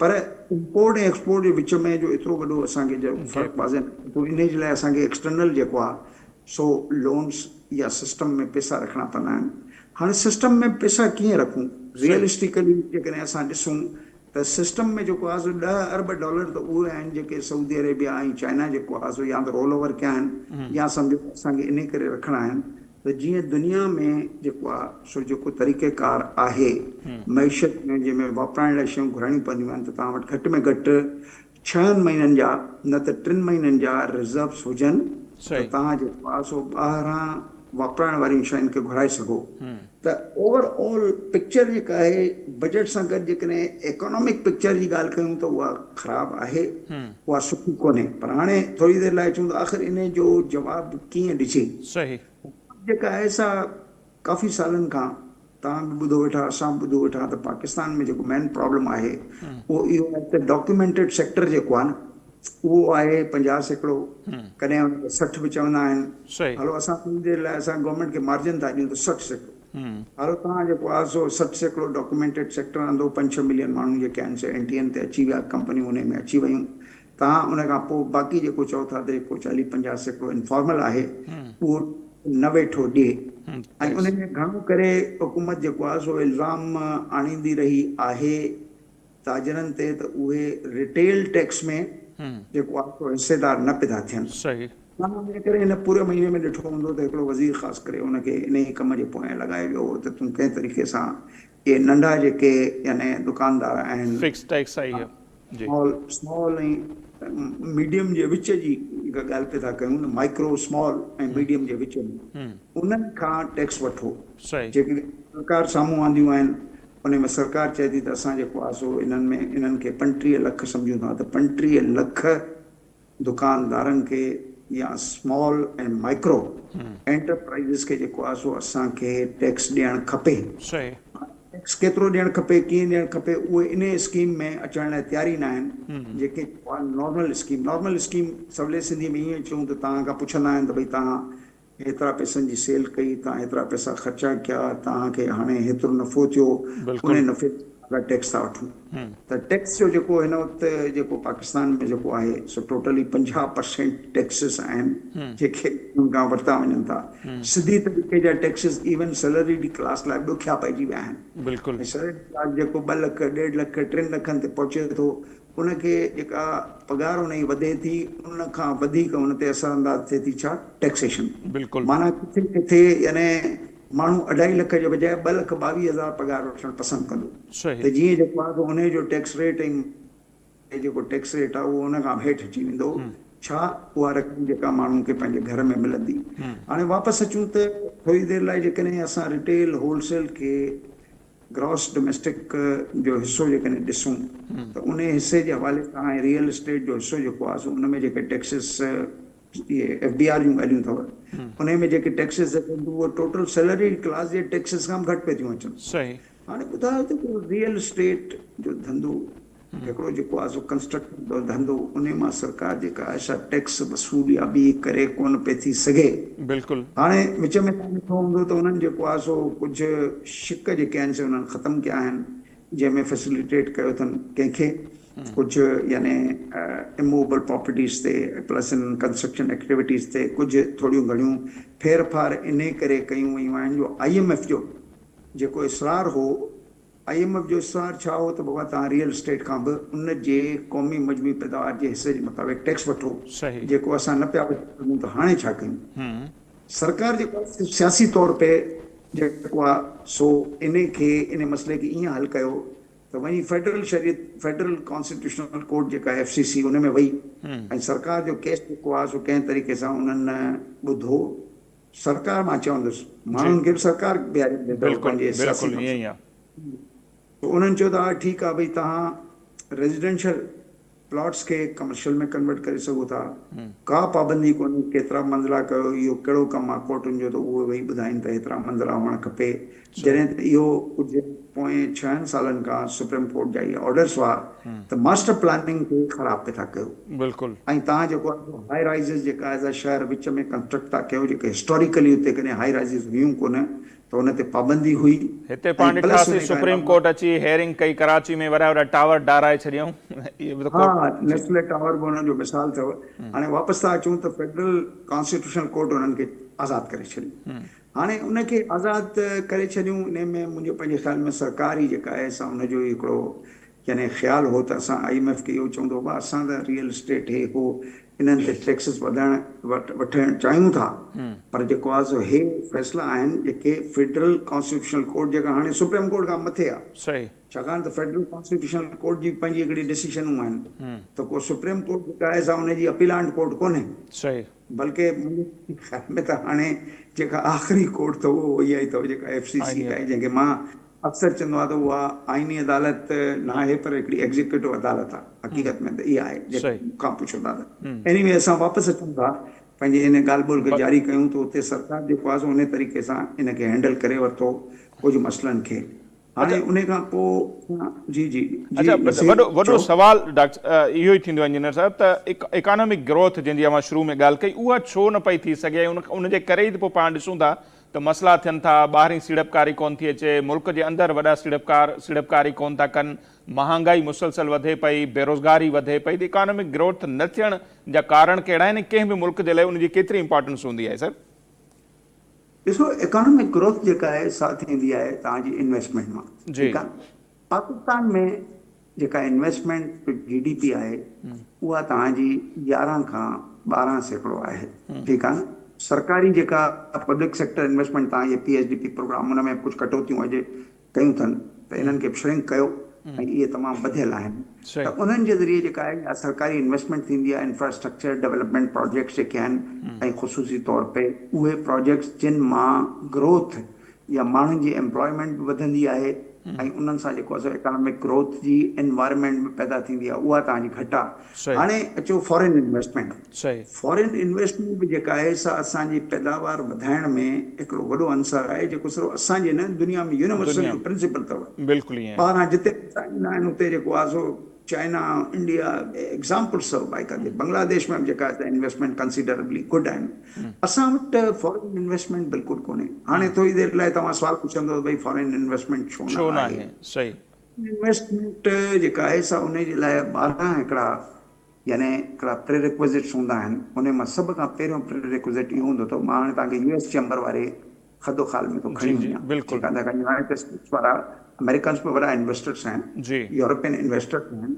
पर इम्पोर्ट ऐं एक्सपोर्ट जे विच में जो एतिरो वॾो असांखे जो फ़र्क़ु वाज़े पोइ इन जे लाइ असांखे एक्सटर्नल जेको आहे सो लोन्स या सिस्टम में पैसा रखणा पवंदा आहिनि। हाणे सिस्टम में पैसा कीअं रखूं? रियलिस्टिकली जेकॾहिं असां ॾिसूं त सिस्टम में जेको आहे सो $10 अरब त उहे आहिनि जेके सऊदी अरेबिया ऐं चाइना जेको आहे सो या त रोल ओवर कया आहिनि या सम्झो असांखे इन करे रखणा आहिनि त जीअं दुनिया में जेको आहे सो जेको तरीक़ेकार आहे मईशत में जंहिंमें वापराइण लाइ शयूं घुराइणियूं पवंदियूं आहिनि, त तव्हां वटि घटि में घटि 6 महीननि जा न त 3 महीननि जा रिज़र्व्स हुजनि त तव्हां जेको आहे सो ॿाहिरां वापराइण वारियूं शयुनि खे घुराए सघो। त ओवरऑल पिक्चर जेका आहे बजट सां गॾु जेकॾहिं इकोनॉमिक पिक्चर जी ॻाल्हि कयूं त उहा ख़राबु आहे, उहा सुठी कोन्हे। पर हाणे थोरी देरि लाइ चऊं त आख़िर इन जो जवाबु कीअं ॾिजे? सही जेका आहे सा काफ़ी सालनि खां तव्हां बि ॿुधो वेठा, असां बि ॿुधो वेठा त पाकिस्तान में जेको मेन प्रॉब्लम आहे उहो इहो आहे त डॉक्यूमेंटेड सेक्टर जेको आहे न उहो आहे 50%, कॾहिं 60 बि चवंदा आहिनि। हलो असां थोरी देरि लाइ असां गवर्नमेंट खे मार्जिन था ॾियूं त 60%। हलो तव्हां जेको आहे सो 60% डॉक्यूमेंटेड सेक्टर अंदो 5-6 मिलियन माण्हू जेके आहिनि से NTN ते अची विया, कंपनियूं उन में अची वियूं। तव्हां उन खां पोइ बाक़ी जेको चओ था त जेको 40-50% इंफॉर्मल आहे उहो न वेठो ॾिए, ऐं उन में घणो करे हुकूमत जेको आहे सो इल्ज़ाम आणींदी रही आहे ताजरनि ते त उहे रिटेल टैक्स में जेको आहे सो हिसेदार न पिया थियनि। इन करे हिन पूरे महीने में ॾिठो हूंदो त हिकिड़ो वज़ीर ख़ासि करे उनखे इन ई कम जे पोयां लॻाए वियो त तूं कंहिं तरीक़े सां इहे नंढा जेके यानी दुकानदार आहिनि, फिक्स टैक्स आई है जी, स्मॉल ऐं मीडियम जे विच जी जेका ॻाल्हि पिया था कयूं न, माइक्रो स्मॉल ऐं मीडियम जे विच में उन्हनि खां टैक्स वठो। जेके सरकार साम्हूं आंदियूं आहिनि उन में सरकार चए थी त असां जेको आहे सो इन्हनि खे 35 लख सम्झूं था, त 35 लख दुकानदारनि खे या स्मॉल ऐं माइक्रो एंटरप्राइज़िस खे जेको आहे सो असांखे टैक्स ॾियणु खपे। टैक्स केतिरो ॾियणु खपे, कीअं ॾियणु खपे, उहे इन स्कीम में अचण लाइ तयार ई न आहिनि। जेके नॉर्मल स्कीम सवले सिंधी में ईअं चऊं त तव्हां खां पुछंदा आहिनि त भई तव्हां हेतिरा पैसनि जी सेल कई, तव्हां हेतिरा पैसा ख़र्चा कया, तव्हांखे हाणे हेतिरो नफ़ो थियो, उन नफ़े टैक्स था वठूं। त टैक्स जो जेको हिन वक़्तु जेको पाकिस्तान में जेको आहे सो टोटली 50% टैक्सिस आहिनि जेके उन खां वरिता वञनि था। सिधी तरीक़े जा टैक्सिस इवन सैलरीड क्लास लाइ ॾुखिया पइजी विया आहिनि। सैलरी क्लास जेको 2 लख 1.5 लख 3 लखनि ते पहुचे थो, उनखे जेका पघार उन जी वधे थी, उन खां वधीक उन ते असर अंदाज़ थिए थी छा? टैक्सेशन। माना किथे किथे यानी माण्हू 2.5 लख जे बजाय 2,22,000 पघार वठणु पसंदि कंदो, त जीअं जेको आहे उन जो टैक्स रेट ऐं जेको टैक्स रेट आहे उहो उन खां हेठि अची वेंदो, छा उहा रक़म जेका माण्हुनि खे पंहिंजे घर में मिलंदी। हाणे वापसि अचूं त थोरी देरि लाइ जेकॾहिं असां रिटेल होलसेल खे ग्रॉस डोमेस्टिक जो हिसो जेकॾहिं ॾिसूं त उन हिसे जे हवाले सां ऐं रियल एस्टेट जो हिसो जेको आहे सो उन में जेके टैक्सिस इहे FDR जूं ॻाल्हियूं अथव, उन में जेके टैक्सिस उहे टोटल सैलरी क्लास जे टैक्सिस खां घटि पिया थियूं अचनि। हाणे ॿुधायो त रियल एस्टेट जो धंधो हिकिड़ो जेको आहे सो कंस्ट्रक्शन जो धंधो उन मां सरकार जेका आहे सा टैक्स वसूलियाबी करे कोन पई थी सघे। बिल्कुलु हाणे विच में तव्हां ॾिठो हूंदो त उन्हनि जेको आहे सो कुझु शिक जेके आहिनि से उन्हनि ख़तमु कया आहिनि, जंहिंमें फैसिलिटेट कयो अथनि कंहिंखे कुझु यानी इमूवेबल प्रॉपर्टीज़ ते प्लस इन कंस्ट्रक्शन एक्टिविटीज़ ते कुझु थोड़ियूं घणियूं फेरफार इन करे कयूं वयूं आहिनि जो IMF जो जेको इसरार हो, IMF जो इसरार छा हो त बाबा तव्हां रियल एस्टेट खां बि उन जे क़ौमी मजमूई पैदावार जे हिसे जे मुताबिक़ टैक्स वठो, सही जेको असां न पिया वठी सघूं त हाणे छा कयूं। सरकार जेको आहे सियासी तौर पे जेको आहे सो इन खे इन मसइले खे ईअं हल कयो त वञी फेडरल कॉन्स्टिट्यूशनल कोर्ट जेका आहे FCC उन में वई ऐं सरकार जो केस जेको आहे सो कंहिं तरीक़े सां उन्हनि ॿुधो। सरकार मां चवंदुसि माण्हुनि खे बि सरकार बीहारे ॾिनो पंहिंजे सियासी बिल्कुलु ईअं ई आहे। उन्हनि चयो त हा ठीकु आहे भई तव्हां रेजिडेंशियल प्लॉट्स खे कमर्शियल में कन्वर्ट करे सघो था, का पाबंदी कोन्हे केतिरा मंज़िला कयो, इहो कहिड़ो कमु आहे कोर्टुनि जो त उहे वेही ॿुधाइनि त हेतिरा मंज़िला हुअणु खपे। जॾहिं त इहो कुझु पोएं 6 सालनि खां सुप्रीम कोर्ट जा इहे ऑर्डर्स हुआ त मास्टर प्लानिंग खे ख़राब पिया था कयो। बिल्कुलु ऐं तव्हां जेको आहे हाई राइज़िस जेका आहे शहर विच में कंस्ट्रक्ट था कयो, जेके हिस्टोरिकली हुते कॾहिं हाई राइज़िस हुयूं कोन त हुन ते पाबंदी हुई। हिते पाण ॾिठासीं सुप्रीम कोर्ट अची हेयरिंग कई कराची में, वॾा वॾा टावर डाराए छॾियऊं। हा, नेस्ले टावर बि हुननि जो मिसाल अथव। हाणे वापसि था अचूं त फेडरल कॉन्स्टिट्यूशनल कोर्ट हुननि खे आज़ादु करे छॾियूं। हाणे उनखे आज़ादु करे छॾियूं, इन में मुंहिंजे पंहिंजे ख़्याल में सरकार ई जेका आहे असां हुनजो हिकिड़ो यानी ख़्यालु हो त असां IMF खे इहो चवंदो हुआ असां त रियल एस्टेट हे हो इन्हनि ते टैक्सिस वठणु चाहियूं था, पर जेको आहे सो हे फ़ैसिला आहिनि जेके फेडरल कॉन्स्टिट्यूशनल कोर्ट जेका हाणे सुप्रीम कोर्ट खां मथे आहे, सही छाकाणि त फेडरल कॉन्स्टिट्यूशनल कोर्ट जी पंहिंजी हिकिड़ी डिसीशनूं आहिनि त को सुप्रीम कोर्ट जेका आहे सा हुनजी अपीलांट कोर्ट कोन्हे। सही बल्कि मुंहिंजे ख़्याल में त हाणे जेका आख़िरी कोर्ट अथव उहो इहा ई अथव जेका FCC आहे, जंहिंखे मां अक्सर चवंदो आहे त उहा आइनी अदालत न आहे पर हिकिड़ी एग्जीक्यूटिव अदालत आहे, हक़ीक़त में त इहा आहे जेका खां पुछो था त। एनीवे असां वापसि अचूं था पंहिंजे इन ॻाल्हि ॿोल खे जारी कयूं त उते सरकार जेको आहे सो उन तरीक़े सां इनखे हैंडल करे वरितो कुझु मसइलनि खे। हाणे उन खां पोइ जी जी वॾो सवाल डॉक्टर इहो ई थींदो आहे इंजीनियर साहिब त इकोनॉमिक ग्रोथ जंहिंजी मां शुरू में ॻाल्हि कई उहा छो न पई थी सघे। उनजे करे ई त पोइ पाण ॾिसूं था त मसइला थियनि था, ॿाहिरीं सीड़पकारी कोन थी अचे, मुल्क जे अंदरि वॾा सीड़पकारी कोन था कनि, महांगाई मुसलसल वधे पई, बेरोज़गारी वधे पई, त इकोनॉमिक ग्रोथ न थियण जा कारण कहिड़ा आहिनि, कंहिं बि मुल्क जे लाइ उनजी केतिरी इंपॉर्टेंस हूंदी आहे सर? ॾिसो इकोनॉमिक ग्रोथ जेका आहे सा थींदी आहे तव्हांजी इन्वेस्टमेंट मां। ठीकु आहे, पाकिस्तान में जेका इन्वेस्टमेंट GDP आहे उहा तव्हांजी 11 खां 12% आहे। ठीकु आहे, सरकारी जेका पब्लिक सेक्टर इन्वेस्टमेंट तव्हां इहे PSDP प्रोग्राम हुन में कुझु कटौतियूं अॼु कयूं अथनि त इन्हनि खे श्रिंक कयो ऐं इहे तमामु वधियल आहिनि त उन्हनि जे ज़रिए जेका आहे सरकारी इन्वेस्टमेंट थींदी आहे, इंफ्रास्ट्रक्चर डेवलपमेंट प्रोजेक्ट्स जेके आहिनि ऐं ख़ुसूसी तौर पे उहे प्रोजेक्ट्स जिन मां ग्रोथ या माण्हुनि जी एम्प्लॉयमेंट बि वधंदी आहे ऐं उन्हनि सां जेको आहे इकोनॉमिक ग्रोथ जी एनवायरमेंट बि पैदा थींदी आहे, उहा तव्हांजी घटि आहे। हाणे अचो फॉरेन इन्वेस्टमेंट। फॉरेन इन्वेस्टमेंट बि जेका आहे सा असांजी पैदावार वधाइण में हिकिड़ो वॾो अंसर आहे जेको सिर्फ़ु असांजे न दुनिया में यूनिवर्सल प्रिंसिपल अथव। बिल्कुलु ॿाहिरां जिते ईंदा आहिनि उते जेको आहे सो चाइना, इंडिया एग्ज़ाम्पल्स अथव भाई काथे, बांग्लादेश में बि जेका इन्वेस्टमेंट कंसिडरेबली गुड आहिनि। असां वटि फॉरेन इन्वेस्टमेंट बिल्कुलु कोन्हे। हाणे थोरी देरि लाइ तव्हां सवाल पुछंदो भई फॉरेन इन्वेस्टमेंट छो न आहे। सही, इन्वेस्टमेंट जेका आहे सा उन जे लाइ 12 हिकिड़ा यानी हिकिड़ा प्रीरिक्विजिट्स हूंदा आहिनि। उन मां सभ खां पहिरियों प्रीरिक्विजिट इहो हूंदो अथव, मां हाणे तव्हांखे US चैम्बर वारे खदो ख़ाल में थो खणी वञां। ठीकु आहे, यूनाइटेड स्टेट्स वारा अमेरिकन्स में वॾा इन्वेस्टर्स आहिनि, यूरोपियन इन्वेस्टर्स आहिनि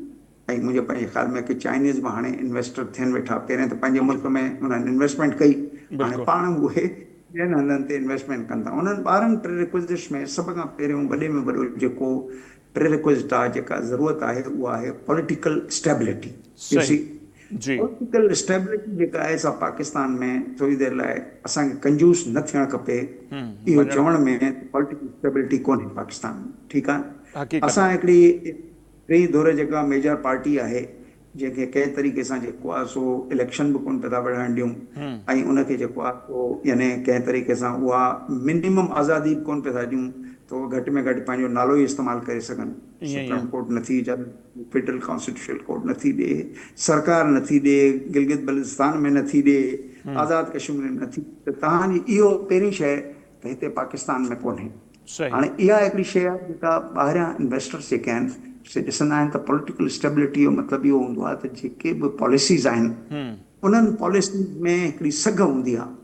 ऐं मुंहिंजे पंहिंजे ख़्याल में कि चाइनीज़ बि हाणे इन्वेस्टर थियनि वेठा। पहिरियों त पंहिंजे मुल्क में हुननि इन्वेस्टमेंट कई, हाणे पाण उहे ॿियनि हंधनि ते इन्वेस्टमेंट कनि था। उन्हनि 12 प्रीरिक्विजिट्स में सभ खां पहिरियों वॾे में वॾो जेको प्रीरिक्विजिट आहे, जेका ज़रूरत आहे, उहा आहे पॉलिटिकल स्टेबिलिटी। पॉलिटिकल स्टेबिलिटी जेका आहे सा पाकिस्तान में थोरी देरि लाइ असांखे कंजूस न थियणु खपे इहो चवण में। पॉलिटिकल स्टेबिलिटी कोन्हे पाकिस्तान में। ठीकु आहे, असां हिकिड़ी टी दौर जेका मेजर पार्टी आहे जंहिंखे कंहिं तरीक़े सां जेको आहे सो इलेक्शन बि कोन पिया था विढ़ण ॾियूं ऐं उनखे जेको आहे सो यानी कंहिं तरीक़े सां उहा मिनिमम आज़ादी बि कोन पिया था ॾियूं त उहो घटि में घटि पंहिंजो नालो ई इस्तेमालु करे सघनि। सुप्रीम कोर्ट नथी इजाज़त, फेडरल कॉन्स्टिट्यूशनल कोर्ट नथी ॾे, सरकार नथी ॾे, गिलगित बल्तिस्तान में नथी ॾे, आज़ाद कश्मीर में नथी। त तव्हांजी इहो पहिरीं शइ त हिते पाकिस्तान में कोन्हे। हाणे इहा हिकिड़ी शइ आहे जेका ॿाहिरियां इन्वेस्टर्स जेके आहिनि से ॾिसंदा आहिनि त पॉलिटिकल स्टेबिलिटी जो मतिलबु इहो हूंदो आहे त जेके बि पॉलिसीज़ आहिनि उन्हनि पॉलिसीज़ में हिकिड़ी सघ हूंदी आहे।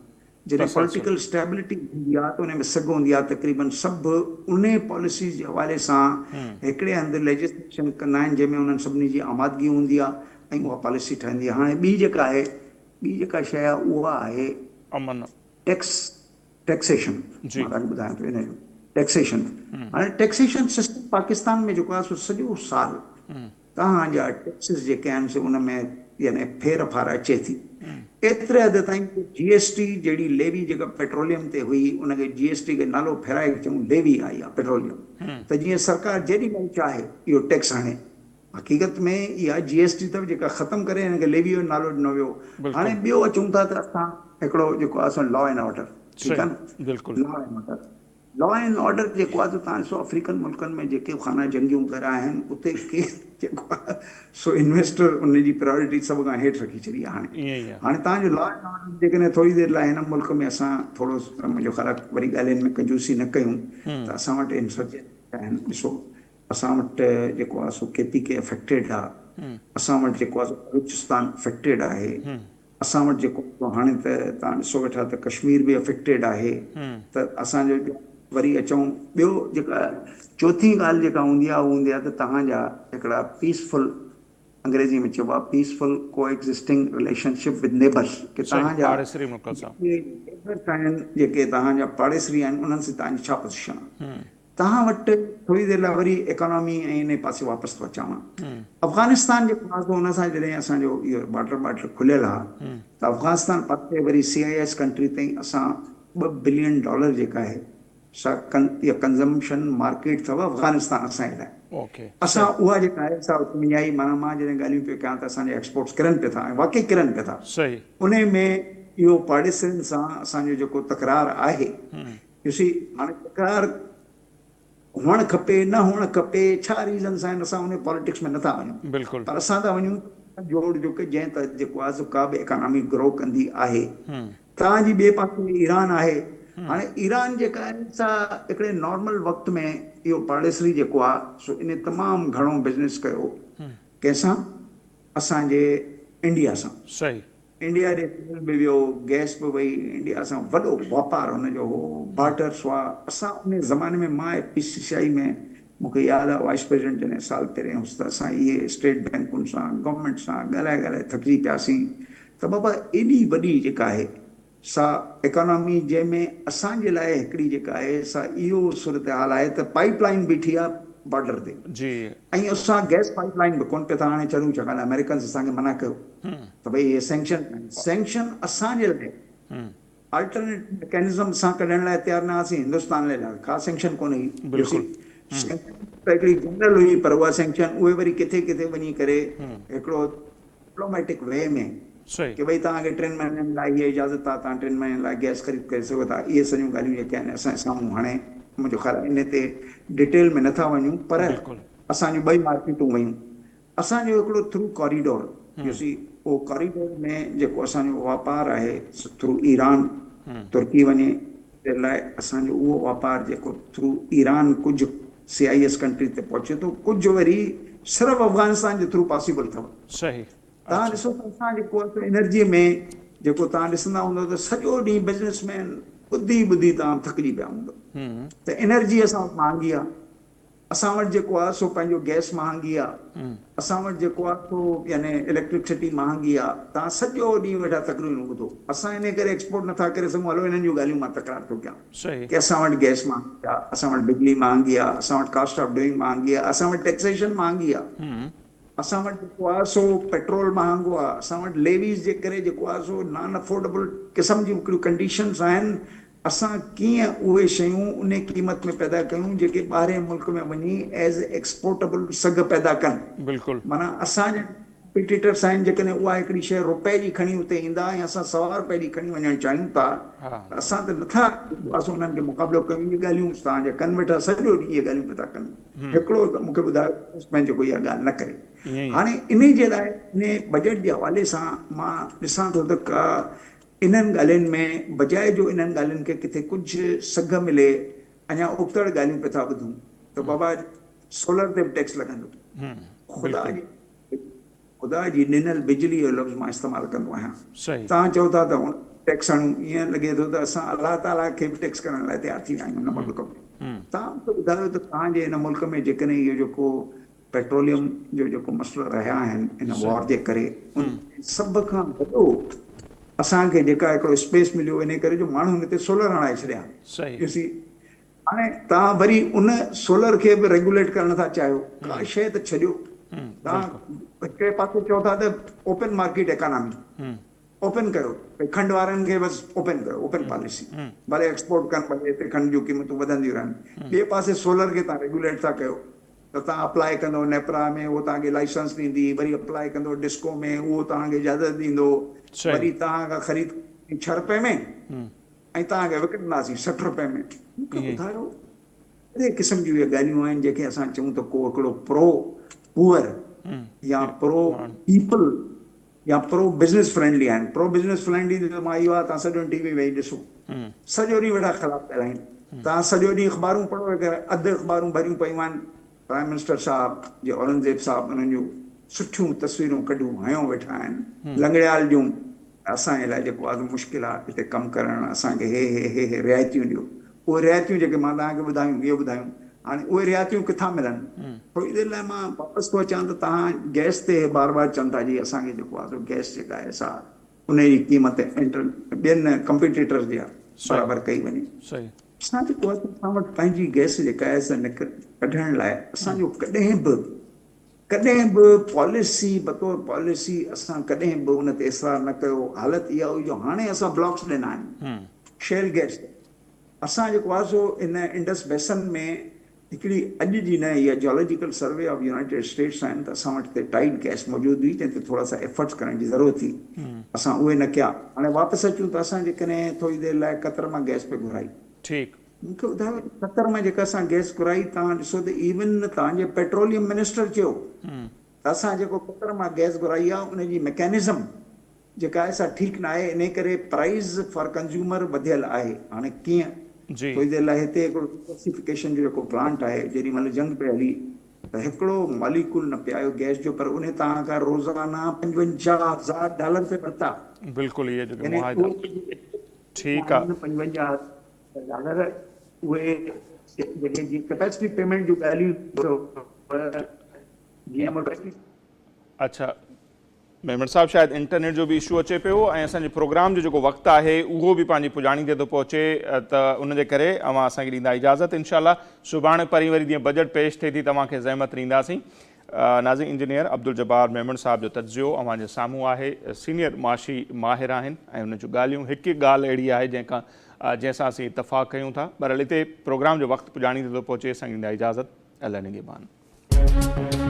जॾहिं पॉलिटिकल स्टेबिलिटी हूंदी आहे त उन में सघ हूंदी आहे। तक़रीबन सभु उन पॉलिसीज़ जे हवाले सां हिकिड़े हंधि लेजिस्लेशन कंदा आहिनि जंहिंमें उन्हनि सभिनी जी आमादगी हूंदी आहे ऐं उहा पॉलिसी ठहंदी आहे। हाणे ॿी जेका शइ आहे उहा आहे टैक्सेशन। मां तव्हांखे ॿुधायां थो इन जो टैक्सेशन। हाणे टैक्सेशन सिस्टम पाकिस्तान में जेको आहे सो सॼो साल तव्हांजा टैक्सिस जेके आहिनि से उन में यानी फेर फार अचे थी एतिरे हद ताईं GST जहिड़ी लेवी जेका पेट्रोलियम ते हुई उनखे GST खे नालो फेराए चऊं लेवी आई आहे पेट्रोलियम। त जीअं सरकार जेॾी महिल चाहे इहो टैक्स हाणे हक़ीक़त में इहा GST अथव जेका ख़तमु करे हिनखे लेवी जो नालो ॾिनो वियो। हाणे ॿियो अचूं था त असां हिकिड़ो जेको आहे असां लॉ एंड ऑर्डर, ठीकु आहे न, लॉ एंड ऑर्डर जेको आहे त तव्हां ॾिसो अफ्रीकन मुल्कनि में जेके खाना जंगियूं घर आहिनि उते जेको आहे सो इन्वेस्टर उनजी प्रायोरिटी सभ खां हेठि रखी छॾी आहे। हाणे तव्हांजो लॉ एंड ऑर्डर जेकॾहिं थोरी देरि लाइ हिन मुल्क में असां थोरो मुंहिंजो ख़्यालु आहे वरी ॻाल्हियुनि में कंजूसी न कयूं त असां वटि इंसर्जेंट आहिनि। ॾिसो असां वटि जेको आहे सो KPK अफेक्टेड आहे, असां वटि जेको आहे बलूचिस्तान अफेक्टेड आहे, असां वटि जेको हाणे त तव्हां ॾिसो वेठा त कश्मीर बि अफेक्टेड आहे। त असांजो वरी अचूं ॿियो जेका चौथी ॻाल्हि जेका हूंदी आहे उहा हूंदी आहे त तव्हांजा हिकिड़ा पीसफुल, अंग्रेज़ी में चइबो आहे पीसफुल कोएग्ज़िस्टिंग रिलेशनशिप विद नेबर्स, कि तव्हांजा नेबर्स आहिनि जेके तव्हांजा पाड़ेसरी आहिनि उन्हनि सां तव्हांजी छा पोज़ीशन आहे। तव्हां वटि थोरी देरि लाइ वरी इकोनॉमी ऐं इन पासे वापसि थो अचां। अफ़गानिस्तान जेको आहे हुन सां जॾहिं असांजो इहो बॉर्डर खुलियल आहे त अफ़गानिस्तान पासे वरी CIS कंट्री ताईं असां $2 बिलियन जेका आहे सा इहा कंज़म्पशन मार्केट अथव अफ़गानिस्तान असांजे लाइ। असां उहा जेका आहे सा मिञाई माना मां जॾहिं ॻाल्हियूं पियो कयां त असांजे एक्सपोर्ट्स किरनि पिया था ऐं वाक़ई किरनि पिया था। उन में इहो पाड़ेसरनि सां असांजो जेको तकरार आहे, ॾिसी हाणे तकरार हुअणु खपे न हुअणु खपे, छा रीज़न्स आहिनि, असां उन पॉलिटिक्स में नथा वञूं। पर असां था वञूं जोड़ जो कि जंहिं त जेको आहे सो का बि इकोनॉमी ग्रो कंदी आहे। तव्हांजी ॿिए पासे ईरान आहे। हाणे ईरान जेका आहे सा हिकिड़े नॉर्मल वक़्त में इहो पाड़ेसरी जेको आहे सो इन तमामु घणो बिज़नेस कयो कंहिंसां, असांजे इंडिया सां। इंडिया ॾे तेल बि वियो, गैस बि वई, इंडिया सां वॾो वापारु हुनजो हो, बार्टर्स हुआ। असां उन ज़माने में मां PCCI में मूंखे यादि आहे वाइस प्रेसिडेंट जॾहिं साल पहिरियों हुउसि त असां इहे स्टेट बैंकुनि सां गवर्नमेंट सां ॻाल्हाए थकिजी पियासीं त बाबा एॾी वॾी जेका आहे सा इकोनॉमी जंहिंमें असांजे लाइ हिकिड़ी जेका आहे सा इहो सूरत हाल आहे त पाइपलाइन बीठी आहे बॉर्डर ते ऐं असां गैस पाइपलाइन बि कोन पिया था हाणे चढ़ूं, छाकाणि अमेरिकन्स असांखे मना कयो त भई इहे सैंक्शन असांजे लाइ अल्टरनेट मैकेनिज़म सां कढण लाइ तयारु न हुआसीं। हिंदुस्तान लाइ का सैंक्शन कोन हुई, हिकिड़ी जनरल हुई, पर उहा सैंक्शन उहे वरी किथे किथे वञी करे हिकिड़ो डिप्लोमेटिक वे में कि भई तव्हांखे 3 महीननि लाइ इहा इजाज़त आहे, तव्हां 3 महीननि लाइ गैस ख़रीद करे सघो था। इहे सॼियूं ॻाल्हियूं जेके आहिनि असांजे साम्हूं हाणे मुंहिंजो ख़्यालु आहे इन ते डिटेल में नथा वञूं, पर असांजूं 2 मार्केटूं वयूं। असांजो हिकिड़ो थ्रू कॉरिडोर, उहो कॉरिडोर में जेको असांजो वापारु आहे थ्रू ईरान तुर्की वञे जे लाइ असांजो उहो वापारु जेको थ्रू ईरान कुझु CIS कंट्री ते पहुचे थो, कुझु वरी सिर्फ़ु अफ़गानिस्तान जे थ्रू पॉसिबल अथव। तव्हां ॾिसो त असां जेको आहे एनर्जीअ में जेको तव्हां ॾिसंदा हूंदव त सॼो ॾींहुं बिज़नेसमैन ॿुधी तव्हां थकिजी पिया हूंदव त एनर्जी असां वटि महांगी आहे। असां वटि जेको आहे सो पंहिंजो गैस महांगी आहे, असां वटि जेको आहे सो यानी इलेक्ट्रिसिटी महांगी आहे। तव्हां सॼो ॾींहुं वेठा तकरीरूं ॿुधो, असां इन करे एक्सपोर्ट नथा करे सघूं। हलो इन्हनि जूं ॻाल्हियूं मां तकरार थो कयां कि असां वटि गैस महांगी आहे, असां वटि बिजली महांगी आहे, असां वटि कॉस्ट ऑफ डूइंग महांगी आहे, असां वटि टैक्सेशन महांगी आहे, असां वटि जेको आहे सो पेट्रोल महांगो आहे, असां वटि लेवीज़ जे करे जेको आहे सो नॉन अफोर्डेबल क़िस्म जूं हिकिड़ियूं कंडीशन्स आहिनि। असां कीअं उहे शयूं उन क़ीमत में पैदा कयूं जेके ॿाहिरि मुल्क में वञी एज़ एक्सपोर्टेबल सघ पैदा कनि। माना असांजे कॉम्पिटिटर्स आहिनि जेकॾहिं उहा हिकिड़ी शइ रुपए जी खणी उते ईंदा ऐं असां 100 रुपए जी खणी वञणु चाहियूं था त असां त नथा बसि उन्हनि खे मुक़ाबिलो कयूं। इहे ॻाल्हियूं तव्हांजे कनि वेठा सॼो ॾींहुं इहे ॻाल्हियूं पिया था कनि। हिकिड़ो त मूंखे ॿुधायो पंहिंजो कोई इहा ॻाल्हि न करे। हाणे इन जे लाइ इन बजट जे हवाले सां मां ॾिसां थो त का इन्हनि ॻाल्हियुनि में बजाए जो इन्हनि ॻाल्हियुनि खे किथे कुझु सघ मिले अञा उबतड़ ॻाल्हियूं पिया था ॿुधूं त बाबा सोलर ते बि टैक्स लॻंदो। ख़ुदा जी ॾिनल बिजली जो लफ़्ज़ मां इस्तेमालु कंदो आहियां। तव्हां चओ था त टैक्स हणूं, ईअं लॻे थो त असां अलाह ताला खे बि टैक्स करण लाइ तयारु थी विया आहियूं हिन मुल्क में। तव्हां मूंखे ॿुधायो त तव्हांजे हिन मुल्क में जेकॾहिं इहो जेको पेट्रोलियम जो जेको मसइलो रहिया आहिनि इन वॉर जे करे, सभ खां वॾो असांखे जेका हिकिड़ो स्पेस मिलियो इन करे जो माण्हुनि हिते सोलर हणाए छॾिया। ॾिसी हाणे तव्हां वरी उन सोलर खे बि रेगुलेट करण नथा चाहियो। का शइ त छॾियो। तव्हां हिकिड़े पासे चओ था त ओपन मार्केट इकोनॉमी ओपन कयो, भई खंड वारनि खे बसि ओपन कयो, ओपन पॉलिसी, भले एक्सपोर्ट कनि, भले हिते खंड जूं क़ीमतूं वधंदियूं रहनि। ॿिए पासे सोलर खे तव्हां रेगुलेट था कयो त तव्हां अप्लाई कंदो नेपरा में, उहो तव्हांखे लाइसेंस ॾींदी, वरी अप्लाई कंदो डिस्को में, उहो तव्हांखे इजाज़त ॾींदो, वरी तव्हां खां ख़रीद 6 रुपए में ऐं तव्हांखे विकिणंदासीं 60 रुपए में। मूंखे ॿुधायो अहिड़े क़िस्म जूं इहे ॻाल्हियूं आहिनि जेके असां चऊं त को हिकिड़ो प्रो पुअर या प्रो पीपल या प्रो बिज़नेस फ्रेंडली आहिनि। प्रो बिज़नेस फ्रेंडली जो मां इहो आहे, तव्हां सॼो ॾींहुं टीवी वेही ॾिसो, सॼो ॾींहुं वेठा ख़राबु पिया आहिनि। तव्हां सॼो ॾींहुं अख़बारूं पढ़ो, अधु अख़बारूं भरियूं पयूं आहिनि प्राइम मिनिस्टर साहब जे औरंगज़ेब साहब उन्हनि जूं सुठियूं तस्वीरूं कढियूं हयों वेठा आहिनि लंगड़ियाल जूं। असांजे लाइ जेको आहे मुश्किल आहे हिते कमु करणु, असांखे हे रिआयतियूं ॾियो। उहे रिआयतियूं जेके मां तव्हांखे ॿुधायूं, इहे ॿुधायूं, हाणे उहे रिआयतियूं किथां मिलनि? थोरी देरि लाइ मां वापसि थो अचां त तव्हां गैस ते बार बार चवनि था जी असांखे जेको आहे गैस जेका आहे सा उन जी क़ीमत ॿियनि कॉम्पिटिटर्स जे बराबरि कई वञे। असां जेको आहे असां वटि पंहिंजी गैस जेका आहे सा कढण लाइ असांजो कॾहिं बि पॉलिसी बतौर पॉलिसी असां कॾहिं बि उन ते इसरार न कयो। हालति इहा हुई जो हाणे असां ब्लॉक्स ॾिना आहिनि शेल गैस ते। असां जेको आहे सो इन इंडस बेसन में हिकिड़ी अॼु जी न इहा geological survey of United status आहिनि त असां वटि टाइट गैस मौजूदु हुई, जंहिं ते थोरा सा एफर्ट्स करण जी ज़रूरत थी। असां उहे न कया। हाणे वापसि अचूं त असां जेकॾहिं थोरी देरि लाइ कतर मां गैस पे घुराई, मूंखे ॿुधायो कतर में जेका असां गैस घुराई, तव्हां ॾिसो त इवन तव्हांजे पेट्रोलियम मिनिस्टर चयो त असां जेको कतर मां गैस घुराई आहे उनजी मैकेनिज़म जेका आहे सा ठीकु न आहे, इन करे प्राइस फॉर कंज्यूमर वधियल आहे। हाणे कीअं? थोरी देरि लाइ हिते हिकिड़ो डिटॉक्सिफिकेशन जो जेको प्लांट आहे, जेॾी महिल जंग पे हली त हिकिड़ो मॉलिक्यूल न पियो आयो गैस जो, पर उन तव्हां खां रोज़ाना $55,000 पे वरिता। बिल्कुलु इहे जेके मुआहिदा। ठीकु आहे, $55,000 उहे जेके जी कैपेसिटी पेमेंट जूं ॻाल्हियूं। अच्छा मेमण साहब, शायदि इंटरनेट जो बि इशू अचे पियो ऐं असांजे प्रोग्राम जो जेको वक़्तु आहे उहो बि पंहिंजी पुॼाणी ते थो पहुचे, त उनजे करे अवां असांखे ॾींदा इजाज़त। इंशाल्लाह सुभाणे परीं वरी जीअं बजट पेश थिए थी तव्हांखे ज़हमत ॾींदासीं। नाज़िम इंजीनियर अब्दुल जब्बार मेमण साहब जो तज्ज़ियो अवां जे साम्हूं आहे। सीनियर माशी माहिर आहिनि ऐं उन जूं ॻाल्हियूं हिकु हिकु ॻाल्हि अहिड़ी आहे जंहिंसां असीं इतफ़ाक़ कयूं था। बहरहाल हिते प्रोग्राम जो वक़्तु पुॼाणी ते थो पहुचे, असांखे ॾींदा इजाज़त। अल्लाह निगहबान।